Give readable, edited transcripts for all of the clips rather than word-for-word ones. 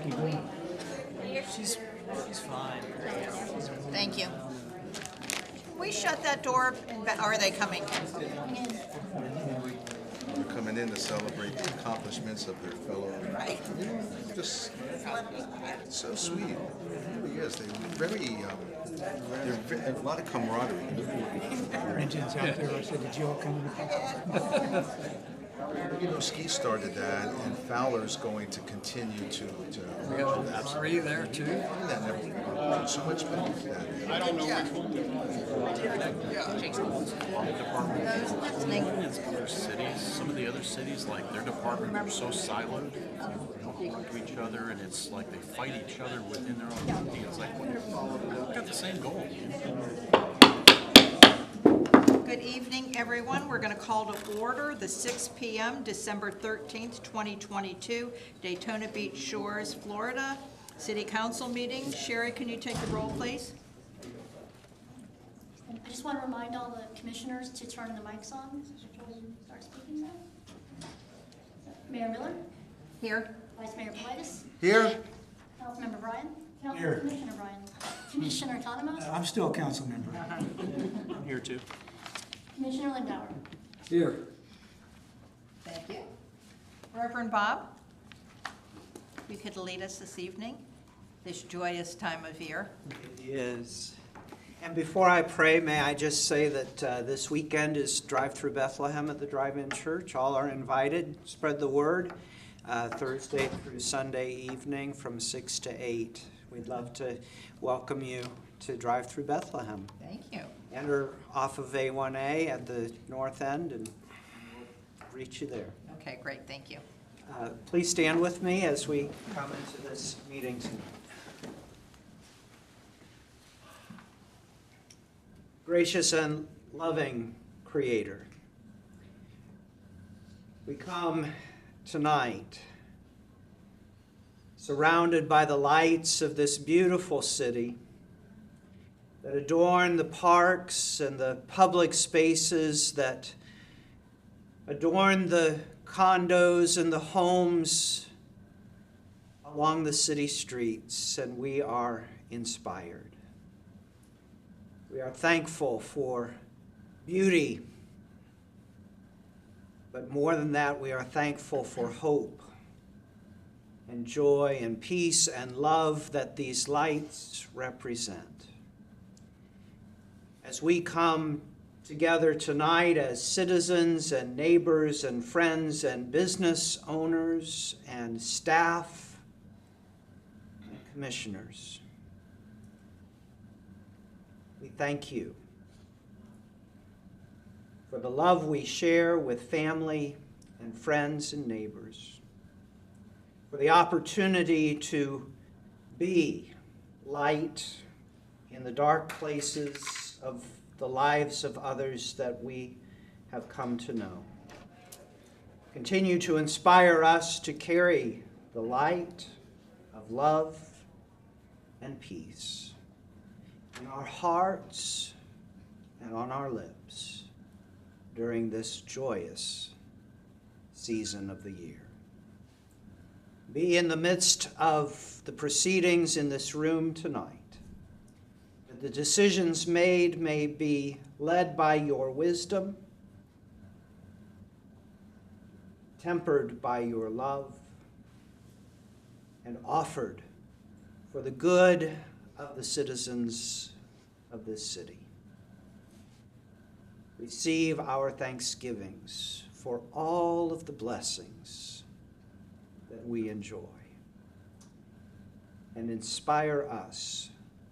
Jackie doing? She's fine. Thank you. Can we shut that door, or are they coming? They're coming in to celebrate the accomplishments of their fellow. Right. Just so sweet. It really is. They're a lot of camaraderie. Engines out there. I said, did you all come in the car? You know, Ski started that, and Fowler's going to continue to. Are you there too? That never so much better than that. I don't know which one. Listening. Other cities, some of the other cities, like their departments are so siloed, they don't talk to each other, and it's like they fight each other within their own company. It's like, we've got the same goal. Good evening, everyone. We're going to call to order the 6 p.m. December 13th, 2022, Daytona Beach Shores, Florida, City Council meeting. Sherry, can you take the roll, please? I just want to remind all the commissioners to turn the mics on before we start speaking. Mayor Miller, Here. Vice Mayor Politis, Here. Councilmember Bryan, Here. Commissioner Bryan, Commissioner Economos, I'm still a council member. I'm here too. Commissioner Lindauer. Here. Thank you. Reverend Bob, you could lead us this evening, this joyous time of year. It is. And before I pray, may I just say that this weekend is Drive Through Bethlehem at the Drive-In Church. All are invited. Spread the word. Thursday through Sunday evening from 6 to 8. We'd love to welcome you to Drive Through Bethlehem. Thank you. Enter off of A1A at the north end and we'll reach you there. Okay, great. Thank you. Please stand with me as we come into this meeting tonight. Gracious and loving Creator, we come tonight surrounded by the lights of this beautiful city that adorn the parks and the public spaces, that adorn the condos and the homes along the city streets, and we are inspired. We are thankful for beauty, but more than that, we are thankful for hope and joy and peace and love that these lights represent. As we come together tonight as citizens and neighbors and friends and business owners and staff and commissioners, we thank you for the love we share with family and friends and neighbors, for the opportunity to be light in the dark places of the lives of others that we have come to know. Continue to inspire us to carry the light of love and peace in our hearts and on our lips during this joyous season of the year. Be in the midst of the proceedings in this room tonight, that the decisions made may be led by your wisdom, tempered by your love, and offered for the good of the citizens of this city. Receive our thanksgivings for all of the blessings that we enjoy, and inspire us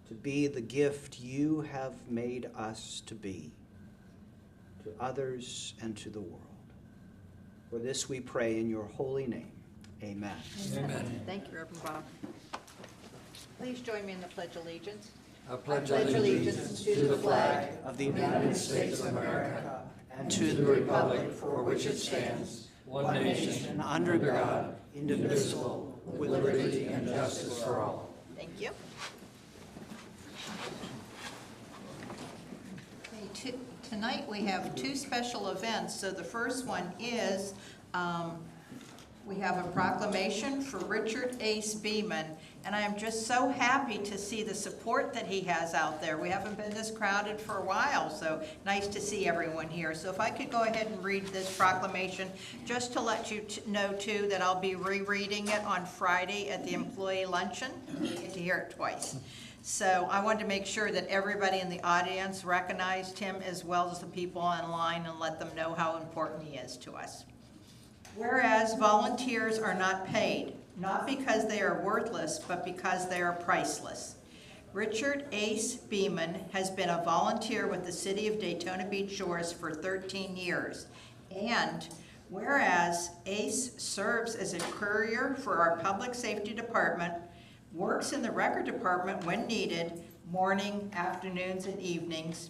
to be the gift you have made us to be to others and to the world. For this we pray in your holy name. Amen. Amen. Thank you, Reverend Bob. Please join me in the Pledge of Allegiance. I pledge allegiance to the flag Of the United States of America and to the republic for which it stands, one nation, under God, indivisible, with liberty and justice for all. Thank you. Okay, tonight we have two special events. So the first one is We have a proclamation for Richard Ace Beeman, and I am just so happy to see the support that he has out there. We haven't been this crowded for a while, so nice to see everyone here. So if I could go ahead and read this proclamation, just to let you know too that I'll be rereading it on Friday at the employee luncheon. You get to hear it twice. So I wanted to make sure that everybody in the audience recognized him as well as the people online and let them know how important he is to us. Whereas volunteers are not paid, not because they are worthless, but because they are priceless. Richard Ace Beeman has been a volunteer with the City of Daytona Beach Shores for 13 years. And whereas Ace serves as a courier for our Public Safety Department, works in the Record Department when needed, morning, afternoons, and evenings.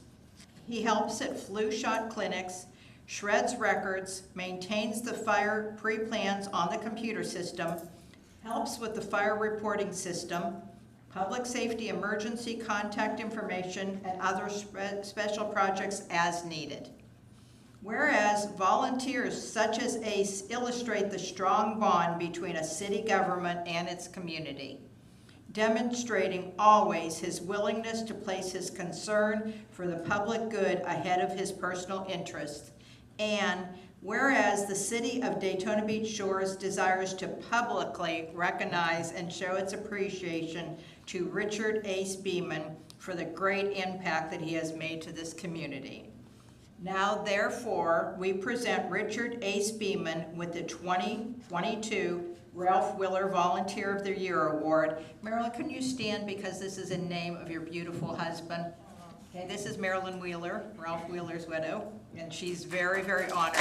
He helps at flu shot clinics, shreds records, maintains the fire pre-plans on the computer system, helps with the fire reporting system, public safety emergency contact information, and other special projects as needed. Whereas volunteers such as ACE illustrate the strong bond between a city government and its community, demonstrating always his willingness to place his concern for the public good ahead of his personal interests. And whereas the City of Daytona Beach Shores desires to publicly recognize and show its appreciation to Richard Ace Beeman for the great impact that he has made to this community. Now, therefore, we present Richard Ace Beeman with the 2022 Ralph Wheeler Volunteer of the Year Award. Marilyn, can you stand because this is in name of your beautiful husband? Okay, this is Marilyn Wheeler, Ralph Wheeler's widow, and she's very, very honored.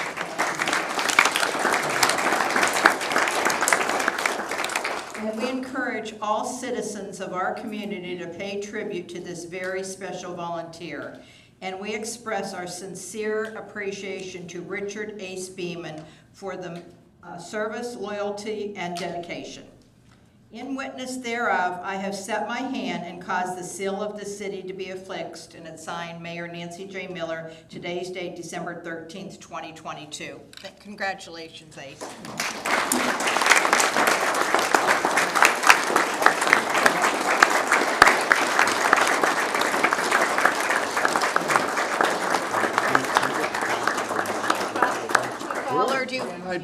And we encourage all citizens of our community to pay tribute to this very special volunteer. And we express our sincere appreciation to Richard Ace Beeman for the service, loyalty, and dedication. In witness thereof, I have set my hand and caused the seal of the city to be affixed, and it's signed Mayor Nancy J. Miller, today's date, December 13th, 2022. Congratulations, Ace.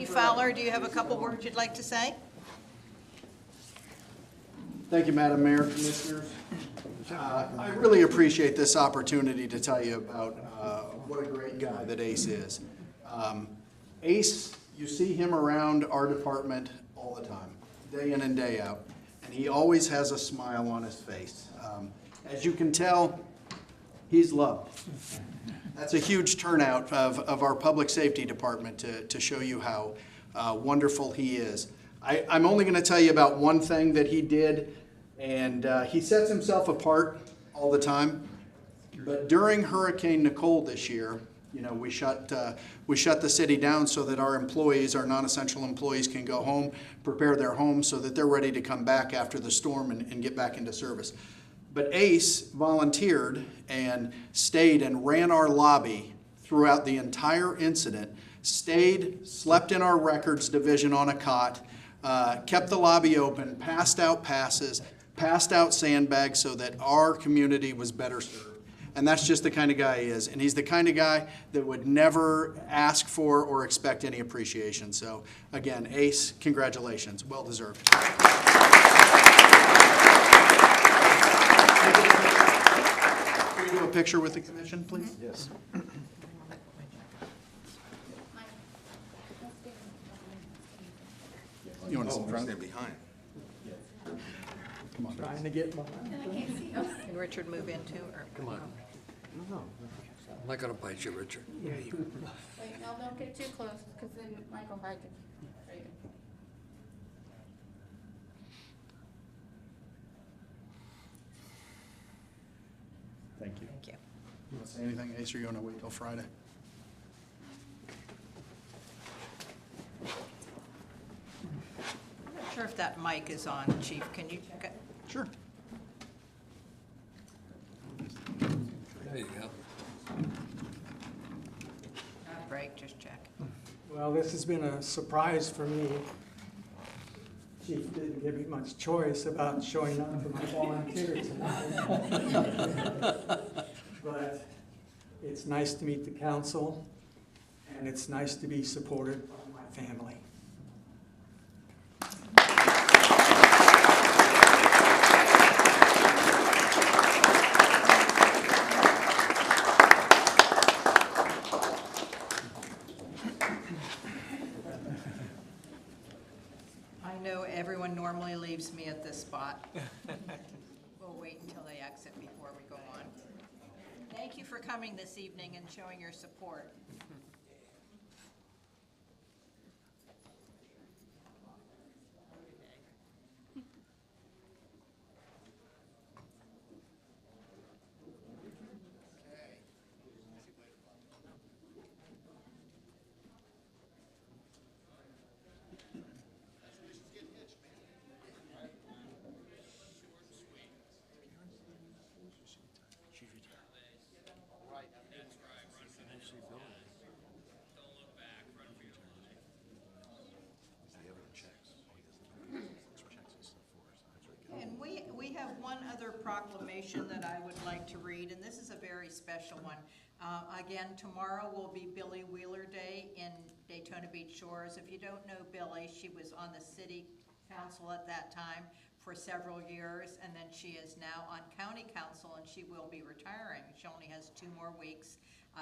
Fowler, do you have a couple words you'd like to say? Thank you, Madam Mayor, Commissioners. I really appreciate this opportunity to tell you about what a great guy that Ace is. Ace, you see him around our department all the time, day in and day out, and he always has a smile on his face. As you can tell, he's loved. That's a huge turnout of our public safety department to show you how wonderful he is. I'm only going to tell you about one thing that he did, and he sets himself apart all the time. But during Hurricane Nicole this year, you know, we shut the city down so that our employees, our non-essential employees, can go home, prepare their homes so that they're ready to come back after the storm and get back into service. But Ace volunteered and stayed and ran our lobby throughout the entire incident, stayed, slept in our records division on a cot, kept the lobby open, passed out passes, passed out sandbags so that our community was better served. And that's just the kind of guy he is. And he's the kind of guy that would never ask for or expect any appreciation. So again, Ace, congratulations, well deserved. Can we do a picture with the commission, please? Yes. You want to sit in front? Stand behind. Come on. Trying to get behind. Can Richard move in too? Or? Come on. I'm not gonna bite you, Richard. Wait, no, don't get too close, because then Michael hides it. There you go. Thank you. Thank you. You want to say anything, Ace, or you want to wait till Friday? I'm not sure if that mic is on, Chief. Can you check it? Sure. There you go. Break, just check. Well, this has been a surprise for me. Chief didn't give me much choice about showing up for my volunteer tonight. But it's nice to meet the council, and it's nice to be supported by my family. I know everyone normally leaves me at this spot. We'll wait until they exit before we go on. Thank you for coming this evening and showing your support. And we have one other proclamation that I would like to read, and this is a very special one. Again, tomorrow will be Billy Wheeler Day in Daytona Beach Shores. If you don't know Billy, she was on the city council at that time for several years, and then she is now on county council, and she will be retiring. She only has 2 more weeks,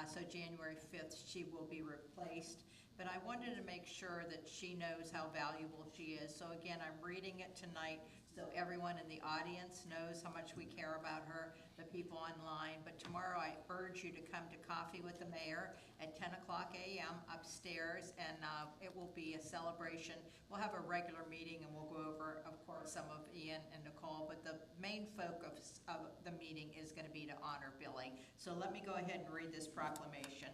so January 5th she will be replaced. But I wanted to make sure that she knows how valuable she is. So again, I'm reading it tonight so everyone in the audience knows how much we care about her, the people online. But tomorrow I urge you to come to Coffee with the Mayor at 10 o'clock a.m. upstairs, and it will be a celebration. We'll have a regular meeting, and we'll go over, of course, some of Ian and Nicole, but the main focus of the meeting is going to be to honor Billy. So let me go ahead and read this proclamation.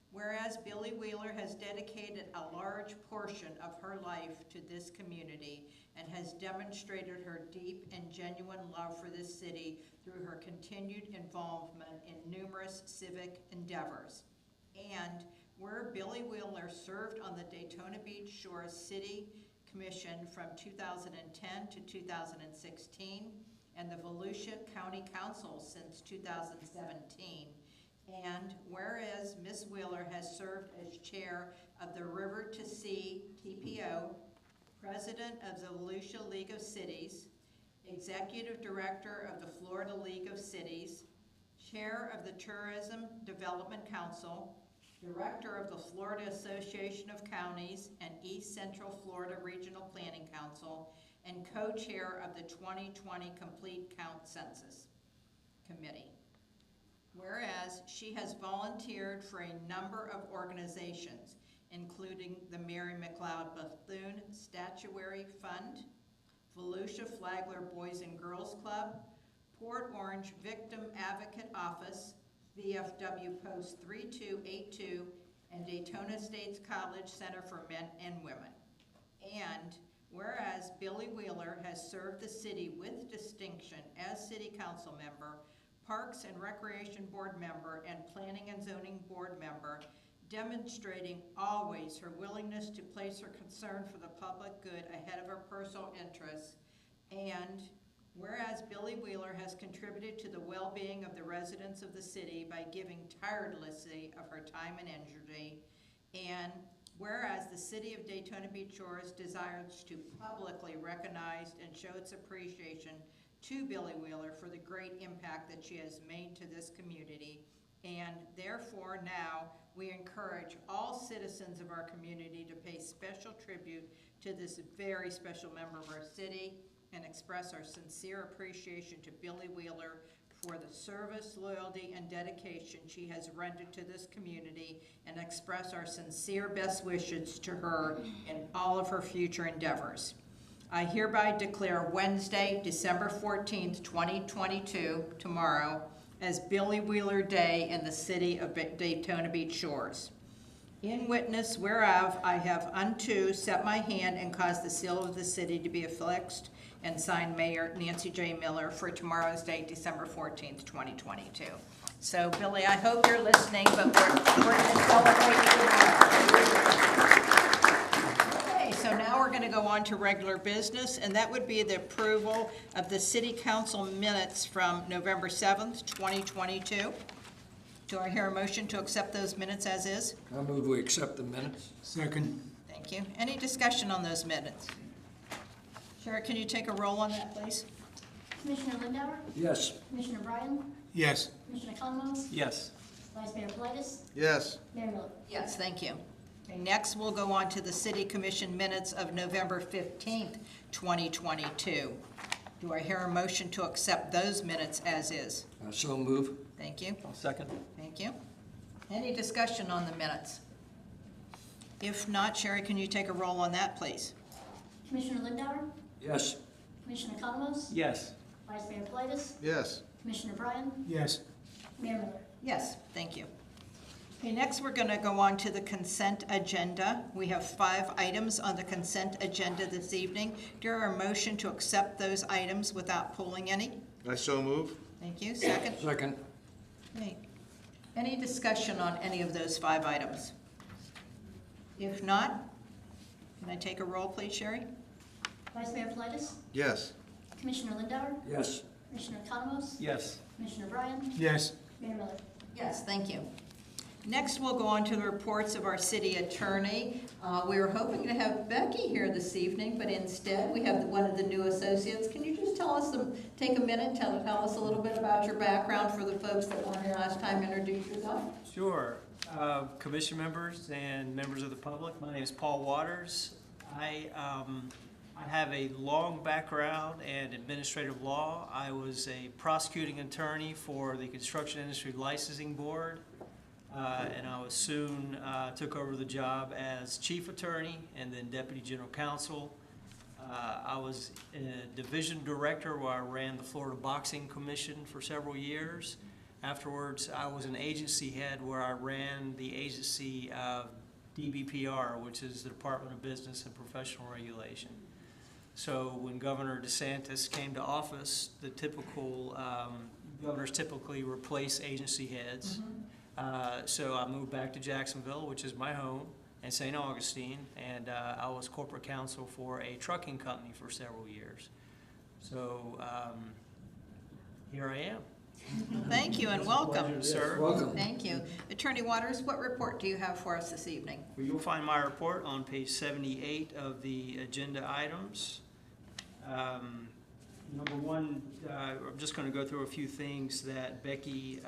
Whereas Billy Wheeler has dedicated a large portion of her life to this community and has demonstrated her deep and genuine love for this city through her continued involvement in numerous civic endeavors. And where Billy Wheeler served on the Daytona Beach Shores City Commission from 2010 to 2016 and the Volusia County Council since 2017, and whereas Ms. Wheeler has served as chair of the River to Sea TPO, president of the Volusia League of Cities, executive director of the Florida League of Cities, chair of the Tourism Development Council, director of the Florida Association of Counties and East Central Florida Regional Planning Council, and co-chair of the 2020 Complete Count Census Committee. Whereas she has volunteered for a number of organizations, including the Mary McLeod Bethune Statuary Fund, Volusia Flagler Boys and Girls Club, Port Orange Victim Advocate Office, VFW Post 3282, and Daytona States College Center for Men and Women. And whereas Billy Wheeler has served the city with distinction as City Council member, Parks and Recreation Board member, and Planning and Zoning Board member, demonstrating always her willingness to place her concern for the public good ahead of her personal interests. And whereas Billy Wheeler has contributed to the well-being of the residents of the city by giving tirelessly of her time and energy, and whereas the city of Daytona Beach Shores desires to publicly recognize and show its appreciation to Billy Wheeler for the great impact that she has made to this community. And therefore now we encourage all citizens of our community to pay special tribute to this very special member of our city and express our sincere appreciation to Billy Wheeler for the service, loyalty, and dedication she has rendered to this community, and express our sincere best wishes to her in all of her future endeavors. I hereby declare Wednesday, December 14th, 2022, tomorrow, as Billy Wheeler Day in the city of Daytona Beach Shores. In witness whereof I have unto set my hand and caused the seal of the city to be affixed and signed Mayor Nancy J. Miller for tomorrow's date, December 14th, 2022. So Billy, I hope you're listening, but we're going to celebrate you tomorrow. Okay, so now we're going to go on on to regular business, and that would be the approval of the city council minutes from November 7th, 2022. Do I hear a motion to accept those minutes as is? I move we accept the minutes. Second. Thank you. Any discussion on those minutes? Sherry, can you take a roll on that, please? Commissioner Lindauer, Yes. Commissioner Bryan, Yes. Commissioner Economos, Yes. Vice Mayor Politis, Yes. Mayor Miller. Yes, thank you. Okay, next, we'll go on to the city commission minutes of November 15th, 2022. Do I hear a motion to accept those minutes as is? So move. Thank you. I'll second. Thank you. Any discussion on the minutes? If not, Sherry, can you take a roll on that, please? Commissioner Lindauer, Yes. Commissioner Economos, Yes. Vice Mayor Politis, Yes. Commissioner Bryan, Yes. Mayor Miller. Yes, thank you. Okay, next we're going to go on to the consent agenda. We have 5 items on the consent agenda this evening. Do you hear a motion to accept those items without pulling any? I so move. Thank you. Second? Second. Okay. Any discussion on any of those 5 items? If not, can I take a roll, please, Sherry? Vice Mayor Politis, Yes. Commissioner Lindauer, Yes. Commissioner Economos, Yes. Commissioner Bryan, Yes. Mayor Miller. Yes, thank you. Next, we'll go on to the reports of our city attorney. We were hoping to have Becky here this evening, but instead we have one of the new associates. Can you just tell us, take a minute, tell us a little bit about your background for the folks that weren't here last time, introduce yourself? Sure. Commission members and members of the public, my name is Paul Waters. I have a long background in administrative law. I was a prosecuting attorney for the Construction Industry Licensing Board, and I was soon took over the job as chief attorney and then deputy general counsel. I was a division director where I ran the Florida Boxing Commission for several years. Afterwards, I was an agency head where I ran the agency of DBPR, which is the Department of Business and Professional Regulation. So when Governor DeSantis came to office, the typical, governors typically replace agency heads. So I moved back to Jacksonville, which is my home, and St. Augustine, and I was corporate counsel for a trucking company for several years. So here I am. Thank you and welcome. Sir. Welcome. Thank you. Attorney Waters, what report do you have for us this evening? Well, you'll find my report on page 78 of the agenda items. Number one, I'm just going to go through a few things that Becky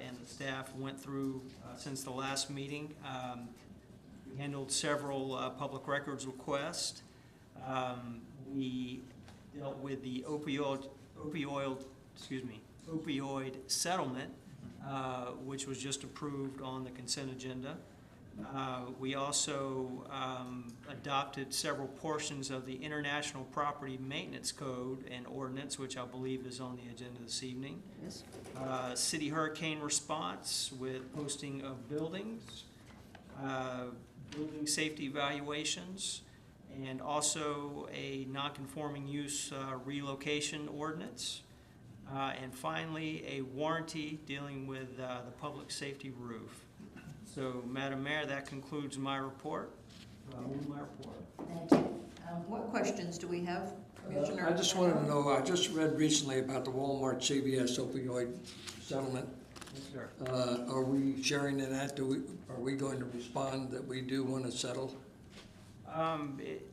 and the staff went through since the last meeting. We handled several public records requests. We dealt with the opioid settlement, which was just approved on the consent agenda. We also adopted several portions of the International Property Maintenance Code and Ordinance, which I believe is on the agenda this evening. Yes. City hurricane response with posting of buildings, building safety evaluations, and also a non-conforming use relocation ordinance. And finally, a warranty dealing with the public safety roof. So, Madam Mayor, that concludes my report. Thank you. What questions do we have, Commissioner? I just wanted to know, I just read recently about the Walmart CVS opioid settlement. Sure. Are we sharing in that? Are we going to respond that we do want to settle?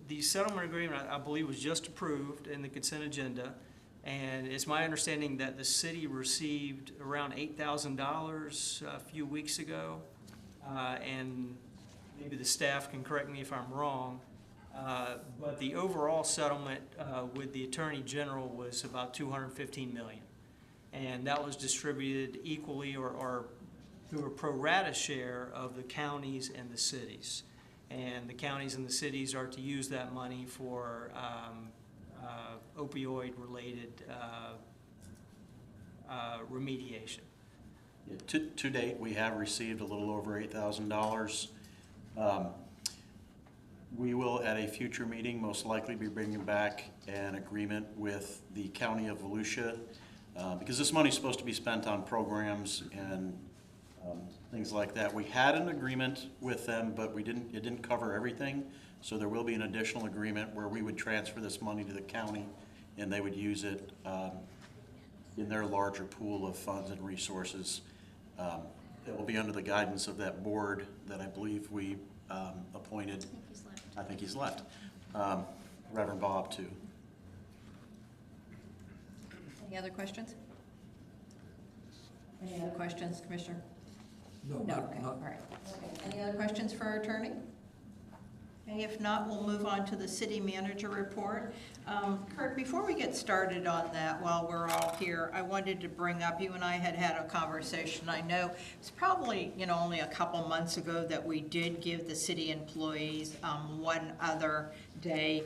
The settlement agreement, I believe, was just approved in the consent agenda. And it's my understanding that the city received around $8,000 a few weeks ago. And maybe the staff can correct me if I'm wrong. But the overall settlement with the Attorney General was about $215 million. And that was distributed equally or through a pro rata share of the counties and the cities. And the counties and the cities are to use that money for opioid-related remediation. Yeah, to date, we have received a little over $8,000. We will, at a future meeting, most likely be bringing back an agreement with the County of Volusia, because this money is supposed to be spent on programs and things like that. We had an agreement with them, but it didn't cover everything. So there will be an additional agreement where we would transfer this money to the county and they would use it in their larger pool of funds and resources. It will be under the guidance of that board that I believe we appointed. I think he's left. Reverend Bob, too. Any other questions? Any other questions, Commissioner? No. Okay, all right. Okay. Any other questions for our attorney? Okay, if not, we'll move on to the city manager report. Kurt, before we get started on that, while we're all here, I wanted to bring up, you and I had a conversation. I know it's probably, only a couple months ago that we did give the city employees one other day,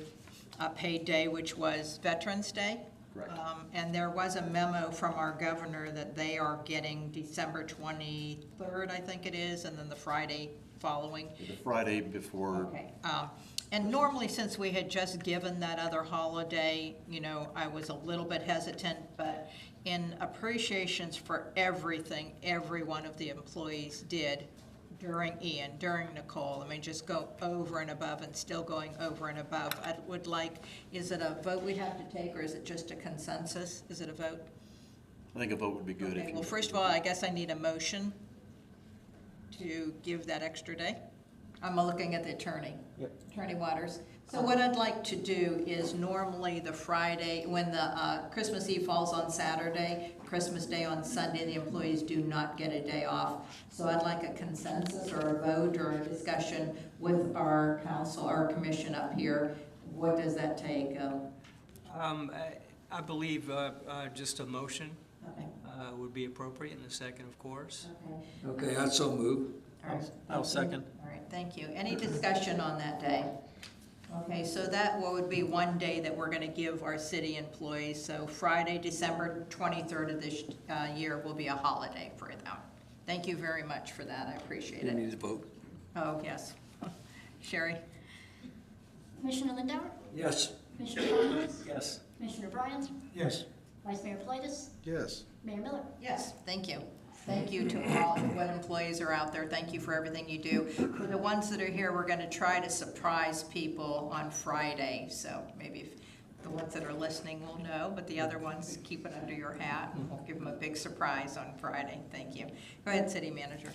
a paid day, which was Veterans Day. Correct. And there was a memo from our governor that they are getting December 23rd, I think it is, and then the Friday following. The Friday before. Okay. And normally, since we had just given that other holiday, I was a little bit hesitant, but in appreciations for everything every one of the employees did during Ian, during Nicole, just go over and above and still going over and above. I would like, is it a vote we have to take, or is it just a consensus? Is it a vote? I think a vote would be good. Okay, well, first of all, I guess I need a motion to give that extra day. I'm looking at the attorney. Yep. Attorney Waters. So what I'd like to do is normally the Friday, when the Christmas Eve falls on Saturday, Christmas Day on Sunday, the employees do not get a day off. So I'd like a consensus or a vote or a discussion with our council, our commission up here. What does that take? I believe just a motion Okay. would be appropriate, in a second, of course. Okay. Okay, I so move. All right. I'll second. All right, thank you. Any discussion on that day? Okay, so that would be one day that we're gonna give our city employees. So Friday, December 23rd of this year will be a holiday for them. Thank you very much for that. I appreciate You it. need to vote. Oh, yes. Sherry? Commissioner Lindauer, Yes. Commissioner Thomas, Yes. Commissioner Bryant, Yes. Vice Mayor Politis, Yes. Mayor Miller. Yes, thank you. Thank you to all what employees are out there. Thank you for everything you do. For the ones that are here, we're going to try to surprise people on Friday. So maybe if the ones that are listening will know, but the other ones, keep it under your hat. And we'll give them a big surprise on Friday. Thank you. Go ahead, City Manager.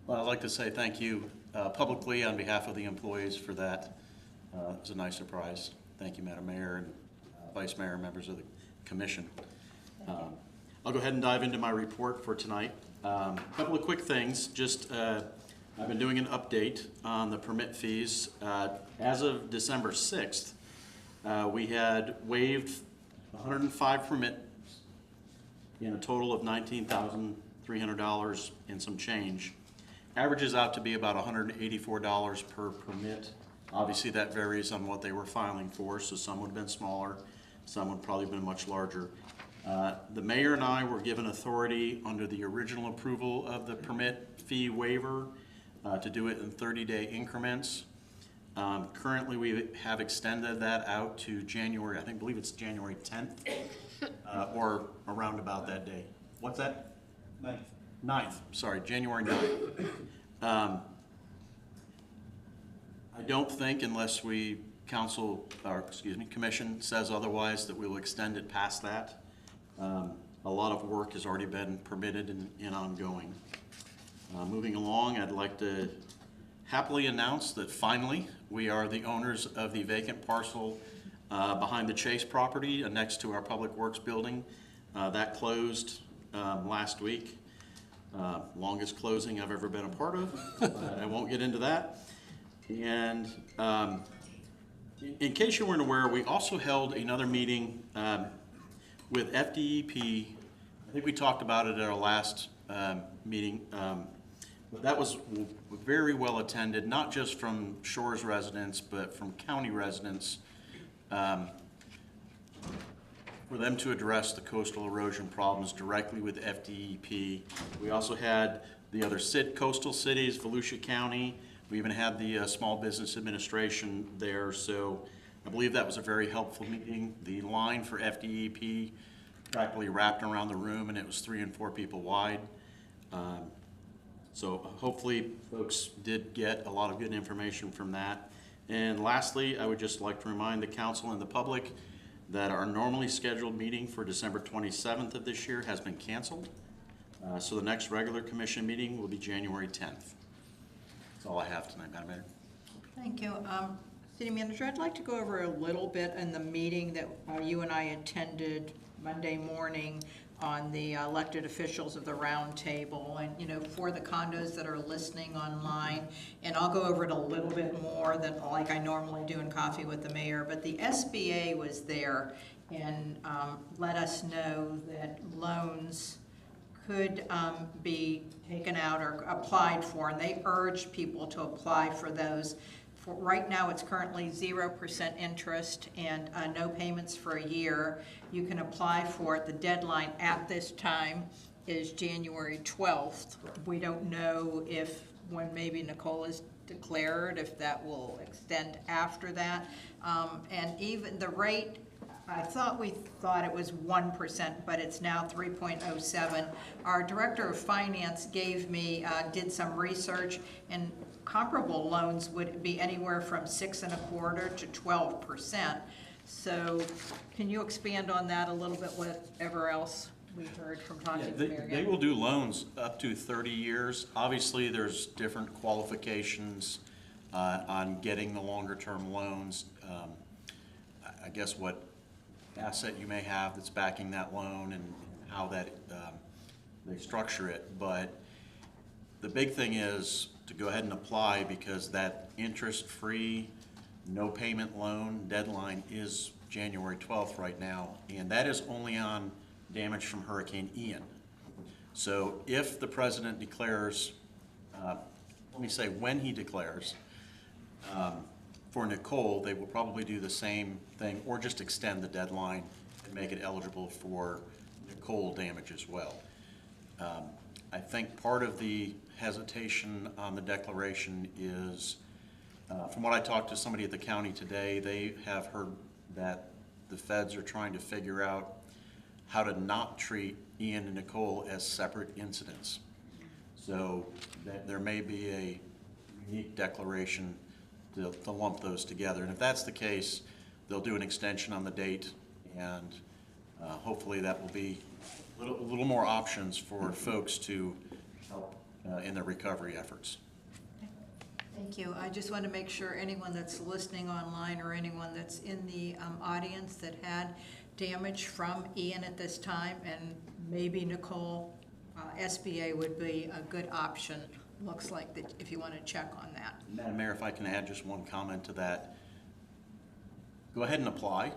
Well, I'd like to say thank you publicly on behalf of the employees for that. It was a nice surprise. Thank you, Madam Mayor and Vice Mayor and members of the commission. I'll go ahead and dive into my report for tonight. A couple of quick things. Just I've been doing an update on the permit fees. As of December 6th, we had waived 105 permits in a total of $19,300 and some change. Averages out to be about $184 per permit. Obviously, that varies on what they were filing for, so some would have been smaller, some would probably have been much larger. The mayor and I were given authority under the original approval of the permit fee waiver to do it in 30-day increments. Currently, we have extended that out to January, I believe it's January 10th, or around about that day. What's that? 9th, sorry, January 9th. I don't think, unless commission says otherwise, that we will extend it past that. A lot of work has already been permitted and ongoing. Moving along, I'd like to happily announce that finally we are the owners of the vacant parcel behind the Chase property next to our Public Works building. That closed last week. Longest closing I've ever been a part of. I won't get into that. And in case you weren't aware, we also held another meeting with FDEP. I think we talked about it at our last meeting. But that was very well attended, not just from Shores residents, but from county residents, for them to address the coastal erosion problems directly with FDEP. We also had the other coastal cities, Volusia County. We even had the Small Business Administration there, so I believe that was a very helpful meeting. The line for FDEP practically wrapped around the room, and it was 3 and 4 people wide. So hopefully folks did get a lot of good information from that. And lastly, I would just like to remind the council and the public that our normally scheduled meeting for December 27th of this year has been canceled. So the next regular commission meeting will be January 10th. That's all I have tonight, Madam Mayor. Thank you. City Manager, I'd like to go over a little bit in the meeting that you and I attended Monday morning on the elected officials of the round table, and, you know, for the condos that are listening online, and I'll go over it a little bit more than like I normally do in Coffee with the Mayor, but the SBA was there and let us know that loans could be taken out or applied for, and they urged people to apply for those. For right now, it's currently 0% interest and no payments for a year. You can apply for it. The deadline at this time is January 12th. We don't know if, when maybe Nicole is declared, if that will extend after that. And even the rate, we thought it was 1%, but it's now 3.07. Our Director of Finance did some research, and comparable loans would be anywhere from 6.25% to 12%. So can you expand on that a little bit, whatever else we heard from talking to Mary? They will do loans up to 30 years. Obviously, there's different qualifications on getting the longer-term loans. I guess what asset you may have that's backing that loan and how that they structure it. But the big thing is to go ahead and apply, because that interest-free, no payment loan deadline is January 12th right now, and that is only on damage from Hurricane Ian. So if the president declares, let me say when he declares, for Nicole, they will probably do the same thing or just extend the deadline and make it eligible for Nicole damage as well. I think part of the hesitation on the declaration is, from what I talked to somebody at the county today, they have heard that the feds are trying to figure out how to not treat Ian and Nicole as separate incidents. So that there may be a unique declaration to lump those together. And if that's the case, they'll do an extension on the date, and hopefully that will be a little more options for folks to help in their recovery efforts. Thank you. I just want to make sure anyone that's listening online or anyone that's in the audience that had damage from Ian at this time, and maybe Nicole, SBA would be a good option. Looks like that if you want to check on that. Madam Mayor, if I can add just one comment to that. Go ahead and apply.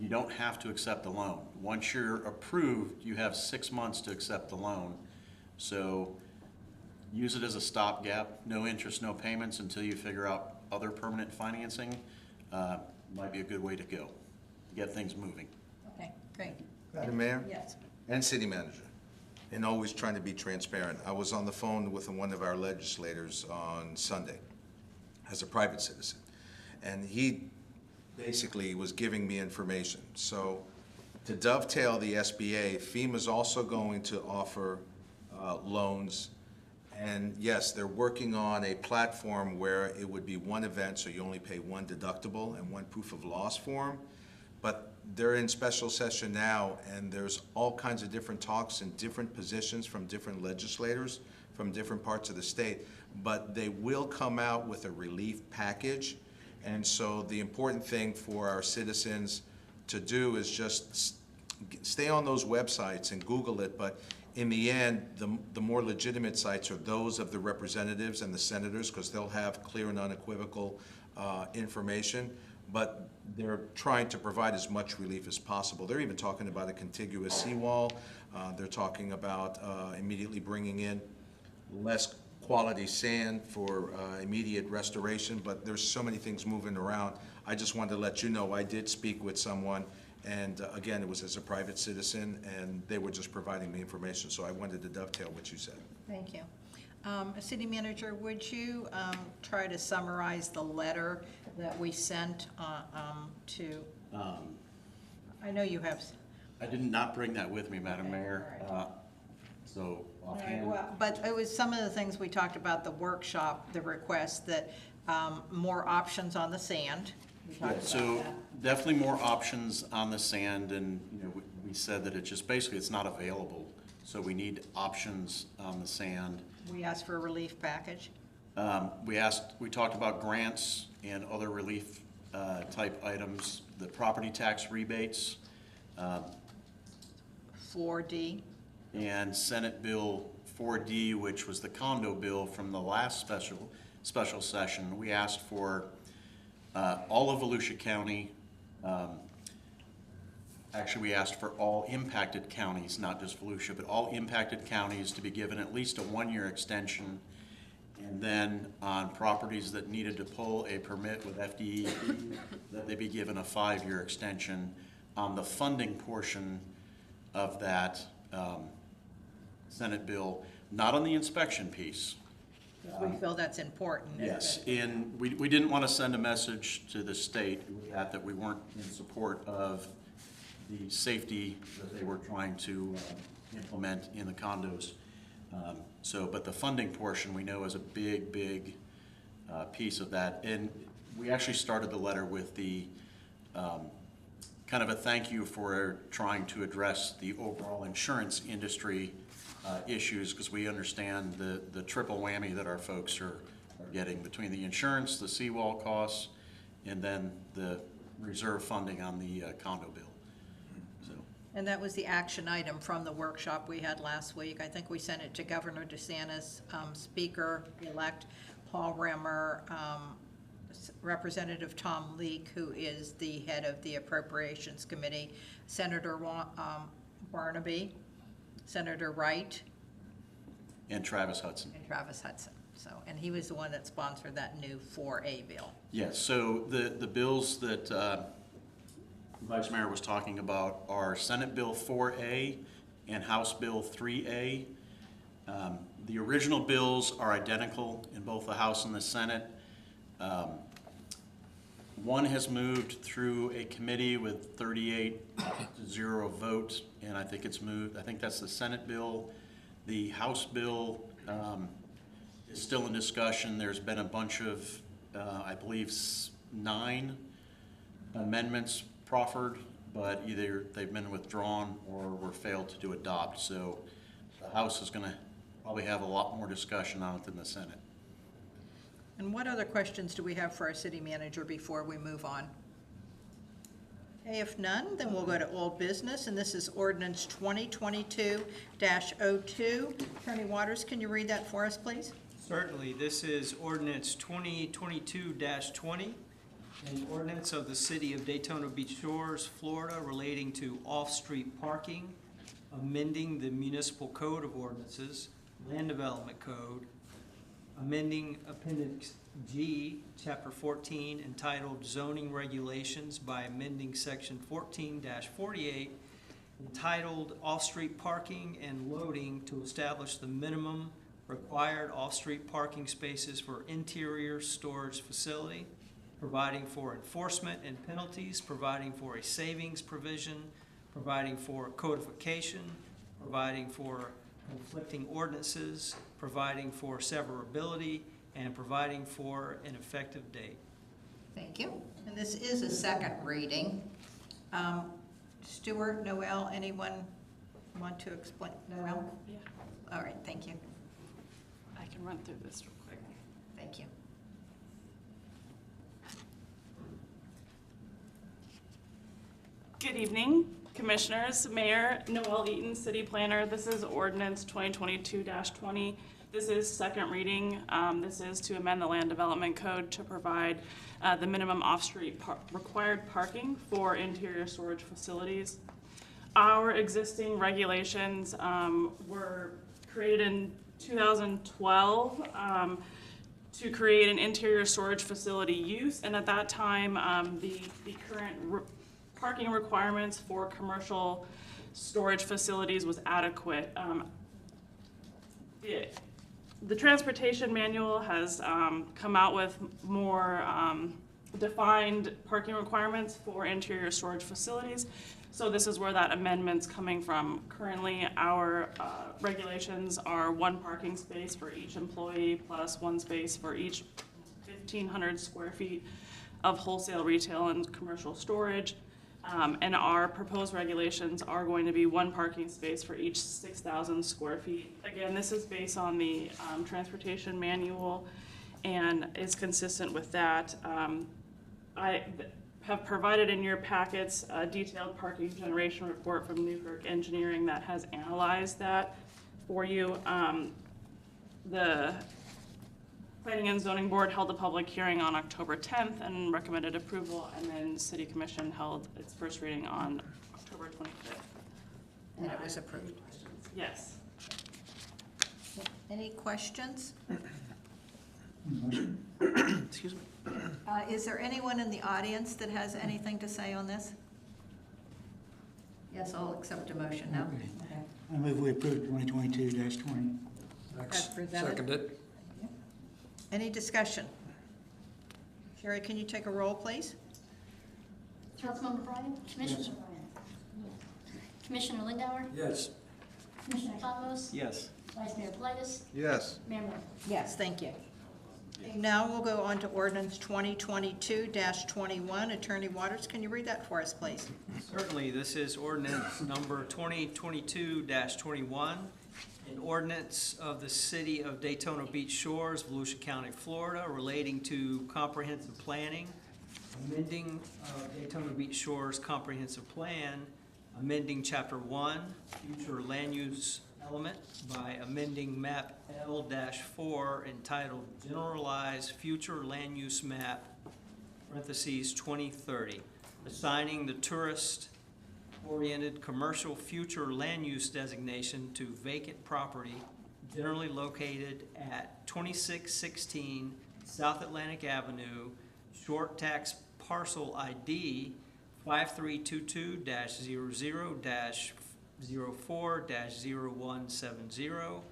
You don't have to accept the loan. Once you're approved, you have 6 months to accept the loan. So use it as a stopgap, no interest, no payments until you figure out other permanent financing. Might be a good way to go, to get things moving. Okay, great. Madam Mayor? Yes. And City Manager, and always trying to be transparent. I was on the phone with one of our legislators on Sunday as a private citizen, and he basically was giving me information. So to dovetail the SBA, FEMA's also going to offer loans, and yes, they're working on a platform where it would be one event, so you only pay one deductible and one proof of loss form. But they're in special session now, and there's all kinds of different talks and different positions from different legislators from different parts of the state. But they will come out with a relief package. And so the important thing for our citizens to do is just stay on those websites and Google it. But in the end, the more legitimate sites are those of the representatives and the senators, because they'll have clear and unequivocal information. But they're trying to provide as much relief as possible. They're even talking about a contiguous seawall. They're talking about immediately bringing in less quality sand for immediate restoration, but there's so many things moving around. I just wanted to let you know I did speak with someone, and again, it was as a private citizen, and they were just providing me information, so I wanted to dovetail what you said. Thank you. City Manager, would you try to summarize the letter that we sent to, I know you have. I did not bring that with me, Madam Okay, Mayor. all right. So offhand. Well, but it was some of the things we talked about, the workshop, the request that more options on the sand. We talked about So that. definitely more options on the sand, and, you know, we said that it just, basically, it's not available. So we need options on the sand. We asked for a relief package. We talked about grants and other relief type items, the property tax rebates, 4D. and Senate Bill 4D, which was the condo bill from the last special session. We asked for all of Volusia County. Actually, we asked for all impacted counties, not just Volusia, but all impacted counties to be given at least a one-year extension. And then on properties that needed to pull a permit with FDEP, that they be given a 5-year extension on the funding portion of that Senate bill, not on the inspection piece. We feel that's important. Yes, and we didn't want to send a message to the state that we weren't in support of the safety that they were trying to implement in the condos. But the funding portion we know is a big piece of that. And we actually started the letter with the kind of a thank you for trying to address the overall insurance industry issues, because we understand the triple whammy that our folks are getting between the insurance, the seawall costs, and then the reserve funding on the condo bill. So, And that was the action item from the workshop we had last week. I think we sent it to Governor DeSantis, Speaker-elect Paul Remmer, Representative Tom Leek, who is the head of the Appropriations Committee, Senator Barnaby, Senator Wright, and Travis Hudson. and Travis Hudson. So, and he was the one that sponsored that new 4A bill. Yes, so the bills that Vice Mayor was talking about are Senate Bill 4A and House Bill 3A. The original bills are identical in both the House and the Senate. One has moved through a committee with 38-0 vote, and I think it's moved. I think that's the Senate bill. The House bill is still in discussion. There's been a bunch of, I believe, 9 amendments proffered, but either they've been withdrawn or were failed to adopt. So the House is going to probably have a lot more discussion on it than the Senate. And what other questions do we have for our city manager before we move on? Okay, if none, then we'll go to old business, and this is ordinance 2022-02. Attorney Waters, can you read that for us, please? Certainly, this is ordinance 2022-20, an ordinance of the city of Daytona Beach Shores, Florida, relating to off-street parking, amending the municipal code of ordinances, land development code, amending Appendix G, Chapter 14, entitled Zoning Regulations by amending Section 14-48, entitled Off-Street Parking and Loading to establish the minimum required off-street parking spaces for interior storage facility, providing for enforcement and penalties, providing for a savings provision, providing for codification, providing for conflicting ordinances, providing for severability, and providing for an effective date. Thank you. And this is a second reading. Stuart, Noel, anyone want to explain? Noel? Yeah, All right, thank you. I can run through this real quick. Thank you. Good evening, Commissioners, Mayor, Noel Eaton, City Planner. This is ordinance 2022-20. This is second reading. This is to amend the Land Development Code to provide the minimum off-street required parking for interior storage facilities. Our existing regulations were created in 2012 to create an interior storage facility use, and at that time, the current parking requirements for commercial storage facilities was adequate. The transportation manual has come out with more defined parking requirements for interior storage facilities. So this is where that amendment's coming from. Currently, our regulations are 1 parking space for each employee plus 1 space for each 1,500 square feet of wholesale, retail, and commercial storage. And our proposed regulations are going to be 1 parking space for each 6,000 square feet. Again, this is based on the transportation manual and is consistent with that. I have provided in your packets a detailed parking generation report from Newkirk Engineering that has analyzed that for you. The Planning and Zoning Board held a public hearing on October 10th and recommended approval, and then City Commission held its first reading on October 25th. And it was approved. Yes. Any questions? Excuse me. Is there anyone in the audience that has anything to say on this? Yes, I'll accept a motion now. Okay. I move we approve 2022-20. As presented. Seconded. Any discussion? Sherry, can you take a roll, please? Councilmember Bryan? Commissioner Bryan? Commissioner Lindauer? Yes. Commissioner Thomas? Yes. Vice Mayor Blightus? Yes. Mayor Miller? Yes, thank you. Okay, now we'll go on to ordinance 2022-21. Attorney Waters, can you read that for us, please? Certainly, this is ordinance number 2022-21, an ordinance of the City of Daytona Beach Shores, Volusia County, Florida, relating to comprehensive planning, amending Daytona Beach Shores Comprehensive Plan, amending Chapter 1, Future Land Use Element, by amending map L-4 entitled Generalized Future Land Use Map, parentheses 2030, assigning the tourist-oriented commercial future land use designation to vacant property generally located at 2616 South Atlantic Avenue, short tax parcel ID 5322-00-04-0170,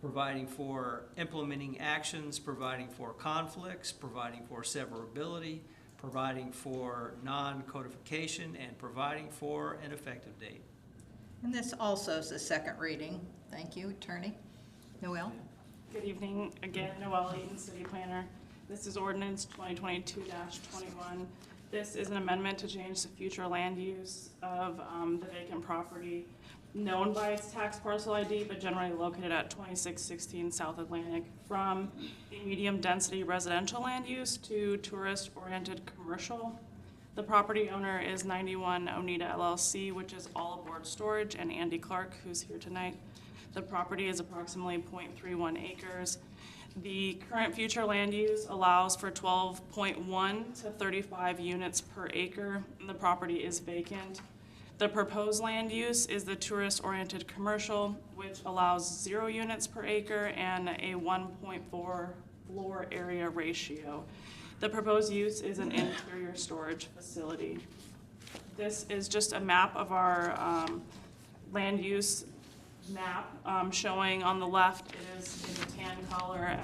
providing for implementing actions, providing for conflicts, providing for severability, providing for non-codification, and providing for an effective date. And this also is the second reading. Thank you, Attorney. Noel? Good evening. Again, Noelle Eaton, City Planner. This is ordinance 2022-21. This is an amendment to change the future land use of the vacant property known by its tax parcel ID, but generally located at 2616 South Atlantic, from a medium-density residential land use to tourist-oriented commercial. The property owner is 91 Oneida LLC, which is All Aboard Storage, and Andy Clark, who's here tonight. The property is approximately 0.31 acres. The current future land use allows for 12.1 to 35 units per acre. The property is vacant. The proposed land use is the tourist-oriented commercial, which allows 0 units per acre and a 1.4 floor area ratio. The proposed use is an interior storage facility. This is just a map of our land use map, showing on the left it is in the tan color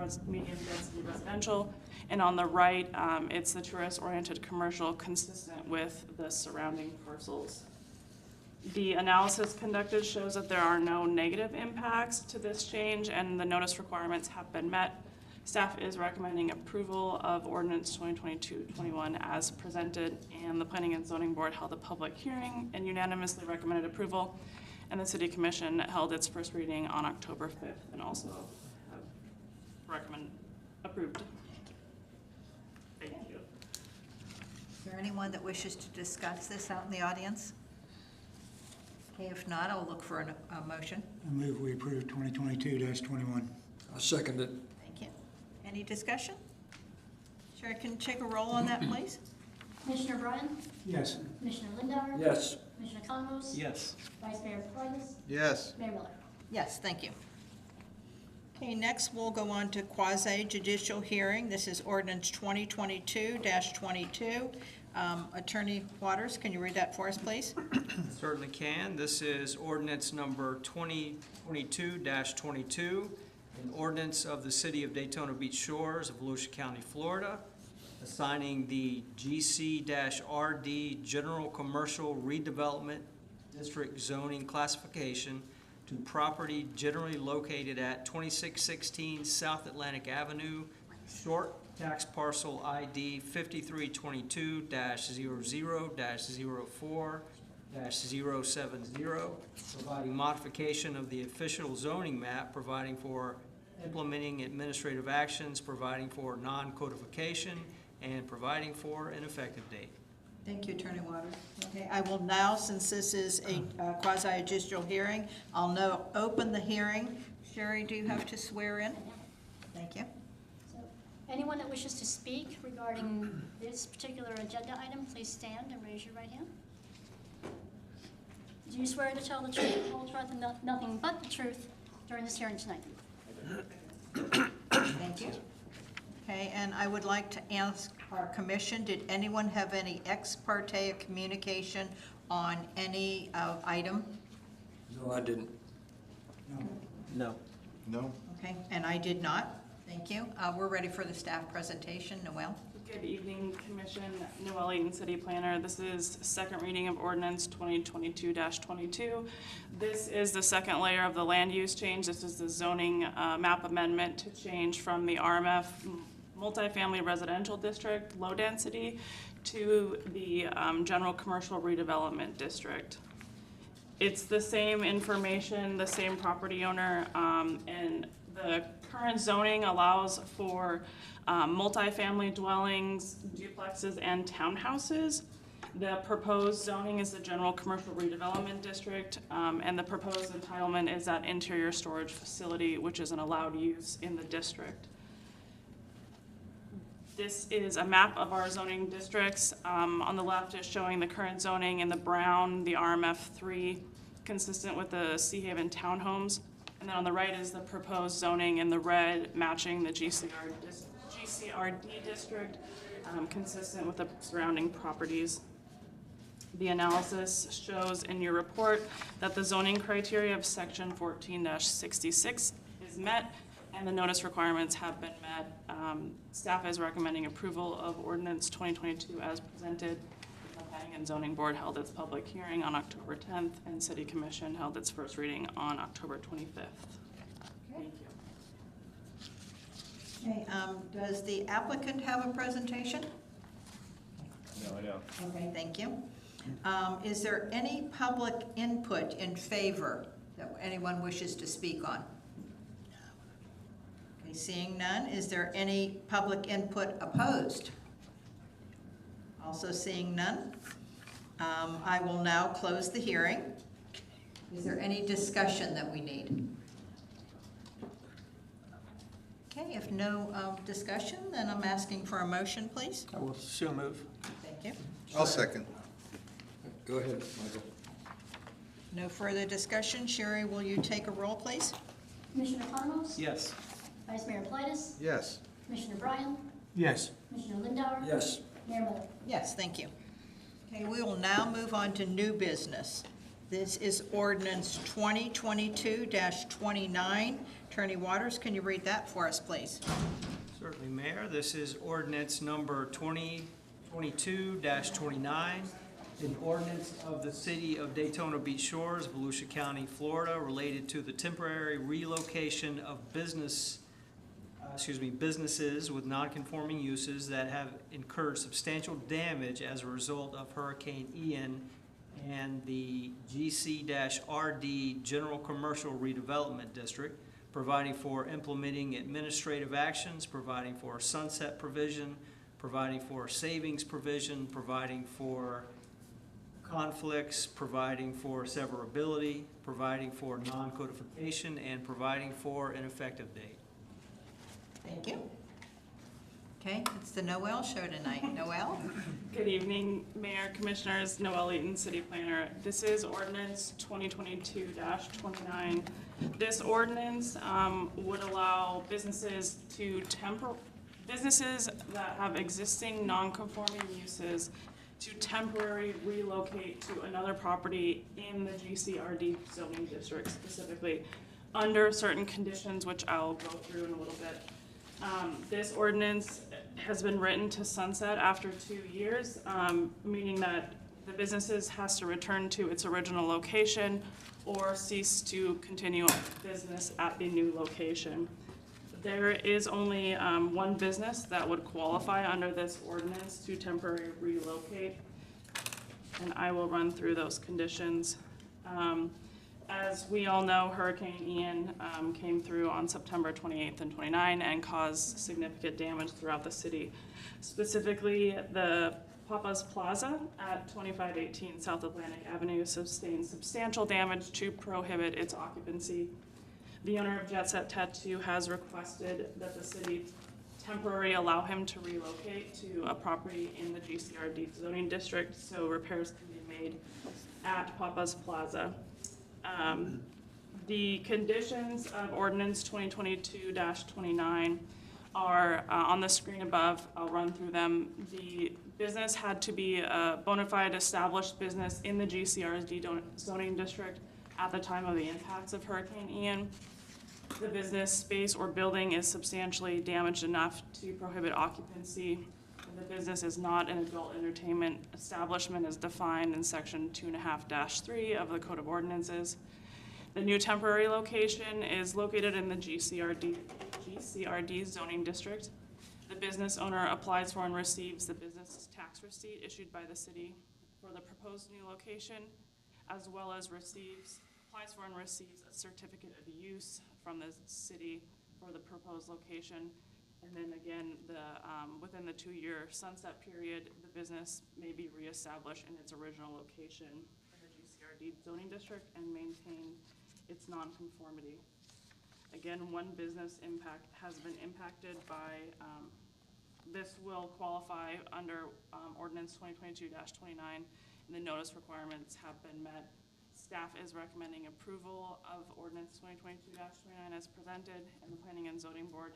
as medium density residential, and on the right it's the tourist-oriented commercial, consistent with the surrounding parcels. The analysis conducted shows that there are no negative impacts to this change, and the notice requirements have been met. Staff is recommending approval of ordinance 2022-21 as presented, and the Planning and Zoning Board held a public hearing and unanimously recommended approval. And the City Commission held its first reading on October 5th and also approved. Thank you. Is there anyone that wishes to discuss this out in the audience? Okay, if not, I'll look for a motion. I move we approve 2022-21. I'll second it. Thank you. Any discussion? Sherry, can you take a roll on that, please? Commissioner Bryan? Yes. Commissioner Lindauer? Yes. Commissioner Thomas? Yes. Vice Mayor Blightus? Yes. Mayor Miller? Yes, thank you. Okay, next we'll go on to quasi-judicial hearing. This is ordinance 2022-22. Attorney Waters, can you read that for us, please? Certainly can. This is ordinance number 2022-22, an ordinance of the City of Daytona Beach Shores of Volusia County, Florida, assigning the GC-RD General Commercial Redevelopment District zoning classification to property generally located at 2616 South Atlantic Avenue, short tax parcel ID 5322-00-04-070, providing modification of the official zoning map, providing for implementing administrative actions, providing for non-codification, and providing for an effective date. Thank you, Attorney Waters. Okay, I will now, since this is a quasi-judicial hearing, I'll now open the hearing. Sherry, do you have to swear in? Thank you. So, anyone that wishes to speak regarding this particular agenda item, please stand and raise your right hand. Do you swear to tell the truth, the whole truth, and nothing but the truth during this hearing tonight? Thank you. Okay, and I would like to ask our commission, did anyone have any ex parte communication on any item? No, I didn't. No. No? Okay, and I did not. Thank you. We're ready for the staff presentation. Noel? Good evening, Commission. Noelle Eaton, City Planner. This is second reading of ordinance 2022-22. This is the second layer of the land use change. This is the zoning map amendment to change from the RMF multifamily residential district, low density, to the general commercial redevelopment district. It's the same information, the same property owner, and the current zoning allows for multifamily dwellings, duplexes, and townhouses. The proposed zoning is the general commercial redevelopment district, and the proposed entitlement is that interior storage facility, which is an allowed use in the district. This is a map of our zoning districts. On the left is showing the current zoning in the brown, the RMF3, consistent with the Sea Haven townhomes. And then on the right is the proposed zoning in the red, matching the GCRD district, consistent with the surrounding properties. The analysis shows in your report that the zoning criteria of section 14-66 is met and the notice requirements have been met. Staff is recommending approval of ordinance 2022 as presented. The Planning and Zoning Board held its public hearing on October 10th, and City Commission held its first reading on October 25th. Thank you. Okay, does the applicant have a presentation? No, I don't. Okay, thank you. Is there any public input in favor that anyone wishes to speak on? Okay, seeing none, is there any public input opposed? Also seeing none, I will now close the hearing. Is there any discussion that we need? Okay, if no discussion, then I'm asking for a motion, please. I will so move. Thank you. I'll second. Go ahead, Michael. No further discussion. Sherry, will you take a roll, please? Commissioner Economos? Yes. Vice Mayor Plitus? Yes. Commissioner Bryan? Yes. Commissioner Lindauer? Yes. Mayor Miller? Yes, thank you. Okay, we will now move on to new business. This is ordinance 2022-29. Attorney Waters, can you read that for us, please? Certainly, Mayor. This is ordinance number 2022-29, an ordinance of the City of Daytona Beach Shores, Volusia County, Florida, related to the temporary relocation of businesses with nonconforming uses that have incurred substantial damage as a result of Hurricane Ian and the GC-RD General Commercial Redevelopment District, providing for implementing administrative actions, providing for sunset provision, providing for savings provision, providing for conflicts, providing for severability, providing for non-codification, and providing for an effective date. Thank you. Okay, it's the Noel show tonight. Noel? Good evening, Mayor, Commissioners. Noelle Eaton, City Planner. This is ordinance 2022-29. This ordinance would allow businesses that have existing non-conforming uses to temporarily relocate to another property in the GCRD zoning district specifically, under certain conditions, which I'll go through in a little bit. This ordinance has been written to sunset after 2 years, meaning that the businesses has to return to its original location or cease to continue business at the new location. There is only one business that would qualify under this ordinance to temporarily relocate, and I will run through those conditions. As we all know, Hurricane Ian came through on September 28th and 29th and caused significant damage throughout the city. Specifically, the Papa's Plaza at 2518 South Atlantic Avenue sustained substantial damage to prohibit its occupancy. The owner of Jet Set Tattoo has requested that the city temporarily allow him to relocate to a property in the GCRD zoning district so repairs can be made at Papa's Plaza. The conditions of ordinance 2022-29 are on the screen above. I'll run through them. The business had to be a bona fide established business in the GCRD zoning district at the time of the impacts of Hurricane Ian. The business space or building is substantially damaged enough to prohibit occupancy. The business is not an adult entertainment establishment as defined in section 2.5-3 of the Code of Ordinances. The new temporary location is located in the GCRD zoning district. The business owner applies for and receives the business tax receipt issued by the city for the proposed new location, as well as applies for and receives a certificate of use from the city for the proposed location. And then again, within the 2-year sunset period, the business may be reestablished in its original location in the GCRD zoning district and maintain its nonconformity. Again, one business has been impacted by, this will qualify under ordinance 2022-29, and the notice requirements have been met. Staff is recommending approval of ordinance 2022-29 as presented, and the Planning and Zoning Board